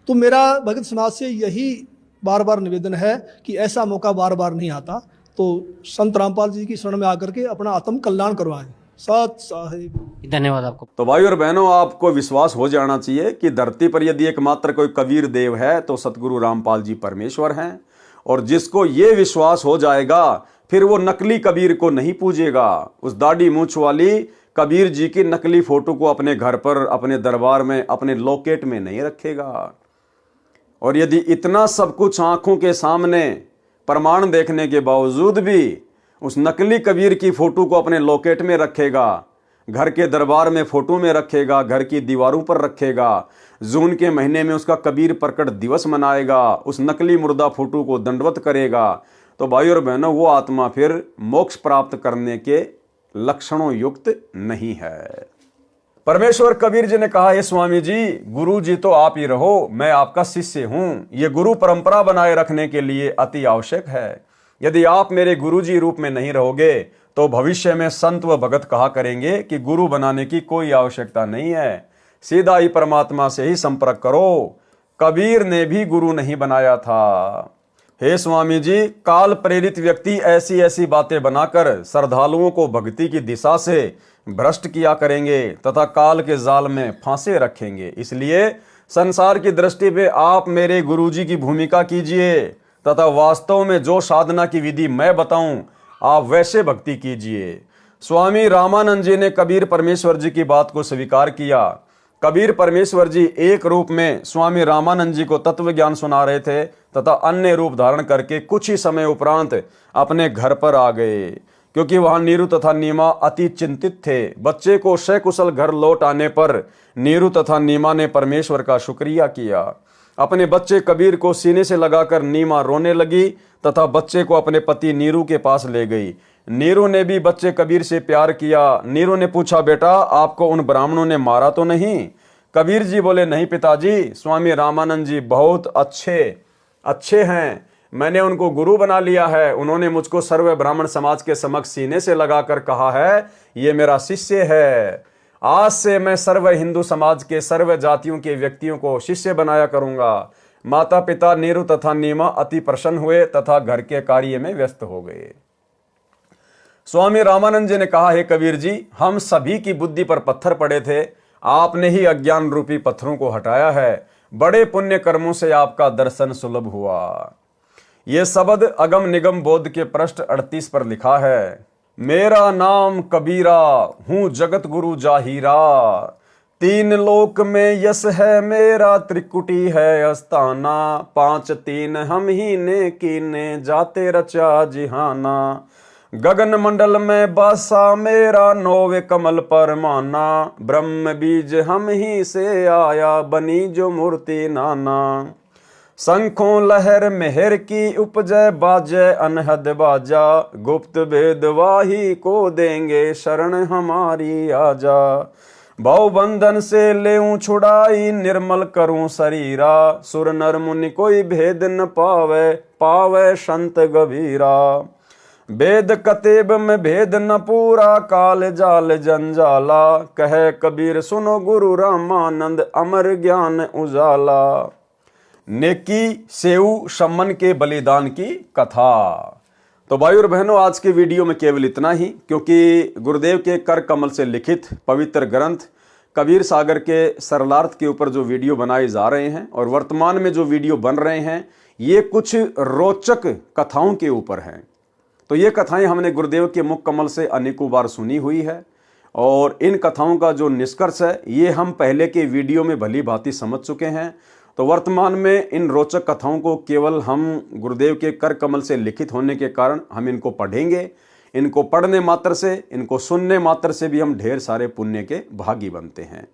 तो मेरा भगत समाज से यही बार बार निवेदन है कि ऐसा मौका बार बार नहीं आता, तो संत रामपाल जी की शरण में आकर के अपना आत्म कल्याण करवाएं। सत साहिब। धन्यवाद आपको। तो भाई और बहनों, आपको विश्वास हो जाना चाहिए कि धरती पर यदि एकमात्र कोई कबीर देव है तो सतगुरु रामपाल जी परमेश्वर हैं। और जिसको ये विश्वास हो जाएगा फिर वो नकली कबीर को नहीं पूजेगा। उस दाढ़ी मूंछ वाली कबीर जी की नकली फोटो को अपने घर पर, अपने दरबार में, अपने लॉकेट में नहीं रखेगा। और यदि इतना सब कुछ आंखों के सामने प्रमाण देखने के बावजूद भी उस नकली कबीर की फोटो को अपने लॉकेट में रखेगा, घर के दरबार में फोटो में रखेगा, घर की दीवारों पर रखेगा, जून के महीने में उसका कबीर प्रकट दिवस मनाएगा, उस नकली मुर्दा फोटो को दंडवत करेगा, तो भाई और बहनों वो आत्मा फिर मोक्ष प्राप्त करने के लक्षणों युक्त नहीं है। परमेश्वर कबीर जी ने कहा, हे स्वामी जी, गुरु जी तो आप ही रहो, मैं आपका शिष्य हूं। ये गुरु परंपरा बनाए रखने के लिए अति आवश्यक है। यदि आप मेरे गुरु जी रूप में नहीं रहोगे तो भविष्य में संत व भगत कहा करेंगे कि गुरु बनाने की कोई आवश्यकता नहीं है, सीधा ही परमात्मा से ही संपर्क करो। कबीर ने भी गुरु नहीं बनाया था। हे स्वामी जी, काल प्रेरित व्यक्ति ऐसी ऐसी बातें बनाकर श्रद्धालुओं को भक्ति की दिशा से भ्रष्ट किया करेंगे तथा काल के जाल में फांसे रखेंगे। इसलिए संसार की दृष्टि में आप मेरे गुरुजी की भूमिका कीजिए तथा वास्तव में जो साधना की विधि मैं बताऊं आप वैसे भक्ति कीजिए। स्वामी रामानंद जी ने कबीर परमेश्वर जी की बात को स्वीकार किया। कबीर परमेश्वर जी एक रूप में स्वामी रामानंद जी को तत्व ज्ञान सुना रहे थे तथा अन्य रूप धारण करके कुछ ही समय उपरांत अपने घर पर आ गए, क्योंकि वहां नीरू तथा नीमा अति चिंतित थे। बच्चे को सकुशल घर लौट आने पर नीरू तथा नीमा ने परमेश्वर का शुक्रिया किया। अपने बच्चे कबीर को सीने से लगाकर नीमा रोने लगी तथा बच्चे को अपने पति नीरू के पास ले गई। नीरू ने भी बच्चे कबीर से प्यार किया। नीरू ने पूछा, बेटा आपको उन ब्राह्मणों ने मारा तो नहीं? कबीर जी बोले, नहीं पिताजी, स्वामी रामानंद जी बहुत अच्छे हैं, मैंने उनको गुरु बना लिया है। उन्होंने मुझको सर्व ब्राह्मण समाज के समक्ष सीने से लगाकर कहा है ये मेरा शिष्य है। आज से मैं सर्व हिंदू समाज के सर्व जातियों के व्यक्तियों को शिष्य बनाया करूंगा। माता पिता नीरू तथा नीमा अति प्रसन्न हुए तथा घर के कार्य में व्यस्त हो गए। स्वामी रामानंद जी ने कहा, हे कबीर जी, हम सभी की बुद्धि पर पत्थर पड़े थे, आपने ही अज्ञान रूपी पत्थरों को हटाया है। बड़े पुण्य कर्मों से आपका दर्शन सुलभ हुआ। ये शब्द अगम निगम बोध के पृष्ठ 38 पर लिखा है। मेरा नाम कबीरा, हूं जगत गुरु जाहिरा, तीन लोक में यश है मेरा, त्रिकुटी है अस्ताना, 5 3 हम ही ने कीने, जाते रचा जिहाना, गगन मंडल में बासा मेरा, 9 कमल पर माना, ब्रह्म बीज हम ही से आया, बनी जो मूर्ति नाना, शंखों लहर मेहर की उपजय, बाजय अनहद बाजा, गुप्त भेद वाही को देंगे, शरण हमारी आजा, भाव बंधन से लेऊं छुड़ाई, निर्मल करूं शरीरा, सुर नर मुनि कोई भेद न पावे, पावे संत गभीरा, वेद कतेब में भेद न पूरा, काल जाल जंजाला, कहे कबीर सुनो गुरु रामानंद, अमर ज्ञान उजाला। नेकी सेऊ सम्मन के बलिदान की कथा। तो भाई और बहनों, आज के वीडियो में केवल इतना ही, क्योंकि गुरुदेव के कर कमल से लिखित पवित्र ग्रंथ कबीर सागर के सरलार्थ के ऊपर जो वीडियो बनाए जा रहे हैं और वर्तमान में जो वीडियो बन रहे हैं, ये कुछ रोचक कथाओं के ऊपर हैं। तो ये कथाएं हमने गुरुदेव के मुख कमल से अनेकों बार सुनी हुई है और इन कथाओं का जो निष्कर्ष है ये हम पहले के वीडियो में भली भांति समझ चुके हैं। तो वर्तमान में इन रोचक कथाओं को केवल हम गुरुदेव के कर कमल से लिखित होने के कारण हम इनको पढ़ेंगे। इनको पढ़ने मात्र से, इनको सुनने मात्र से भी हम ढेर सारे पुण्य के भागी बनते हैं।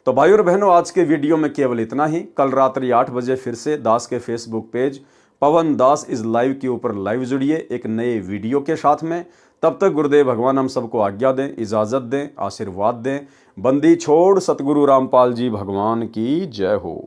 तो भाई और बहनों, आज के वीडियो में केवल इतना ही। कल रात्रि 8 बजे फिर से दास के Facebook page Pawan Das is live के ऊपर लाइव जुड़िए एक नए वीडियो के साथ में। तब तक गुरुदेव भगवान हम सबको आज्ञा दें, इजाज़त दें, आशीर्वाद दें। बंदी छोड़ सतगुरु रामपाल जी भगवान की जय हो।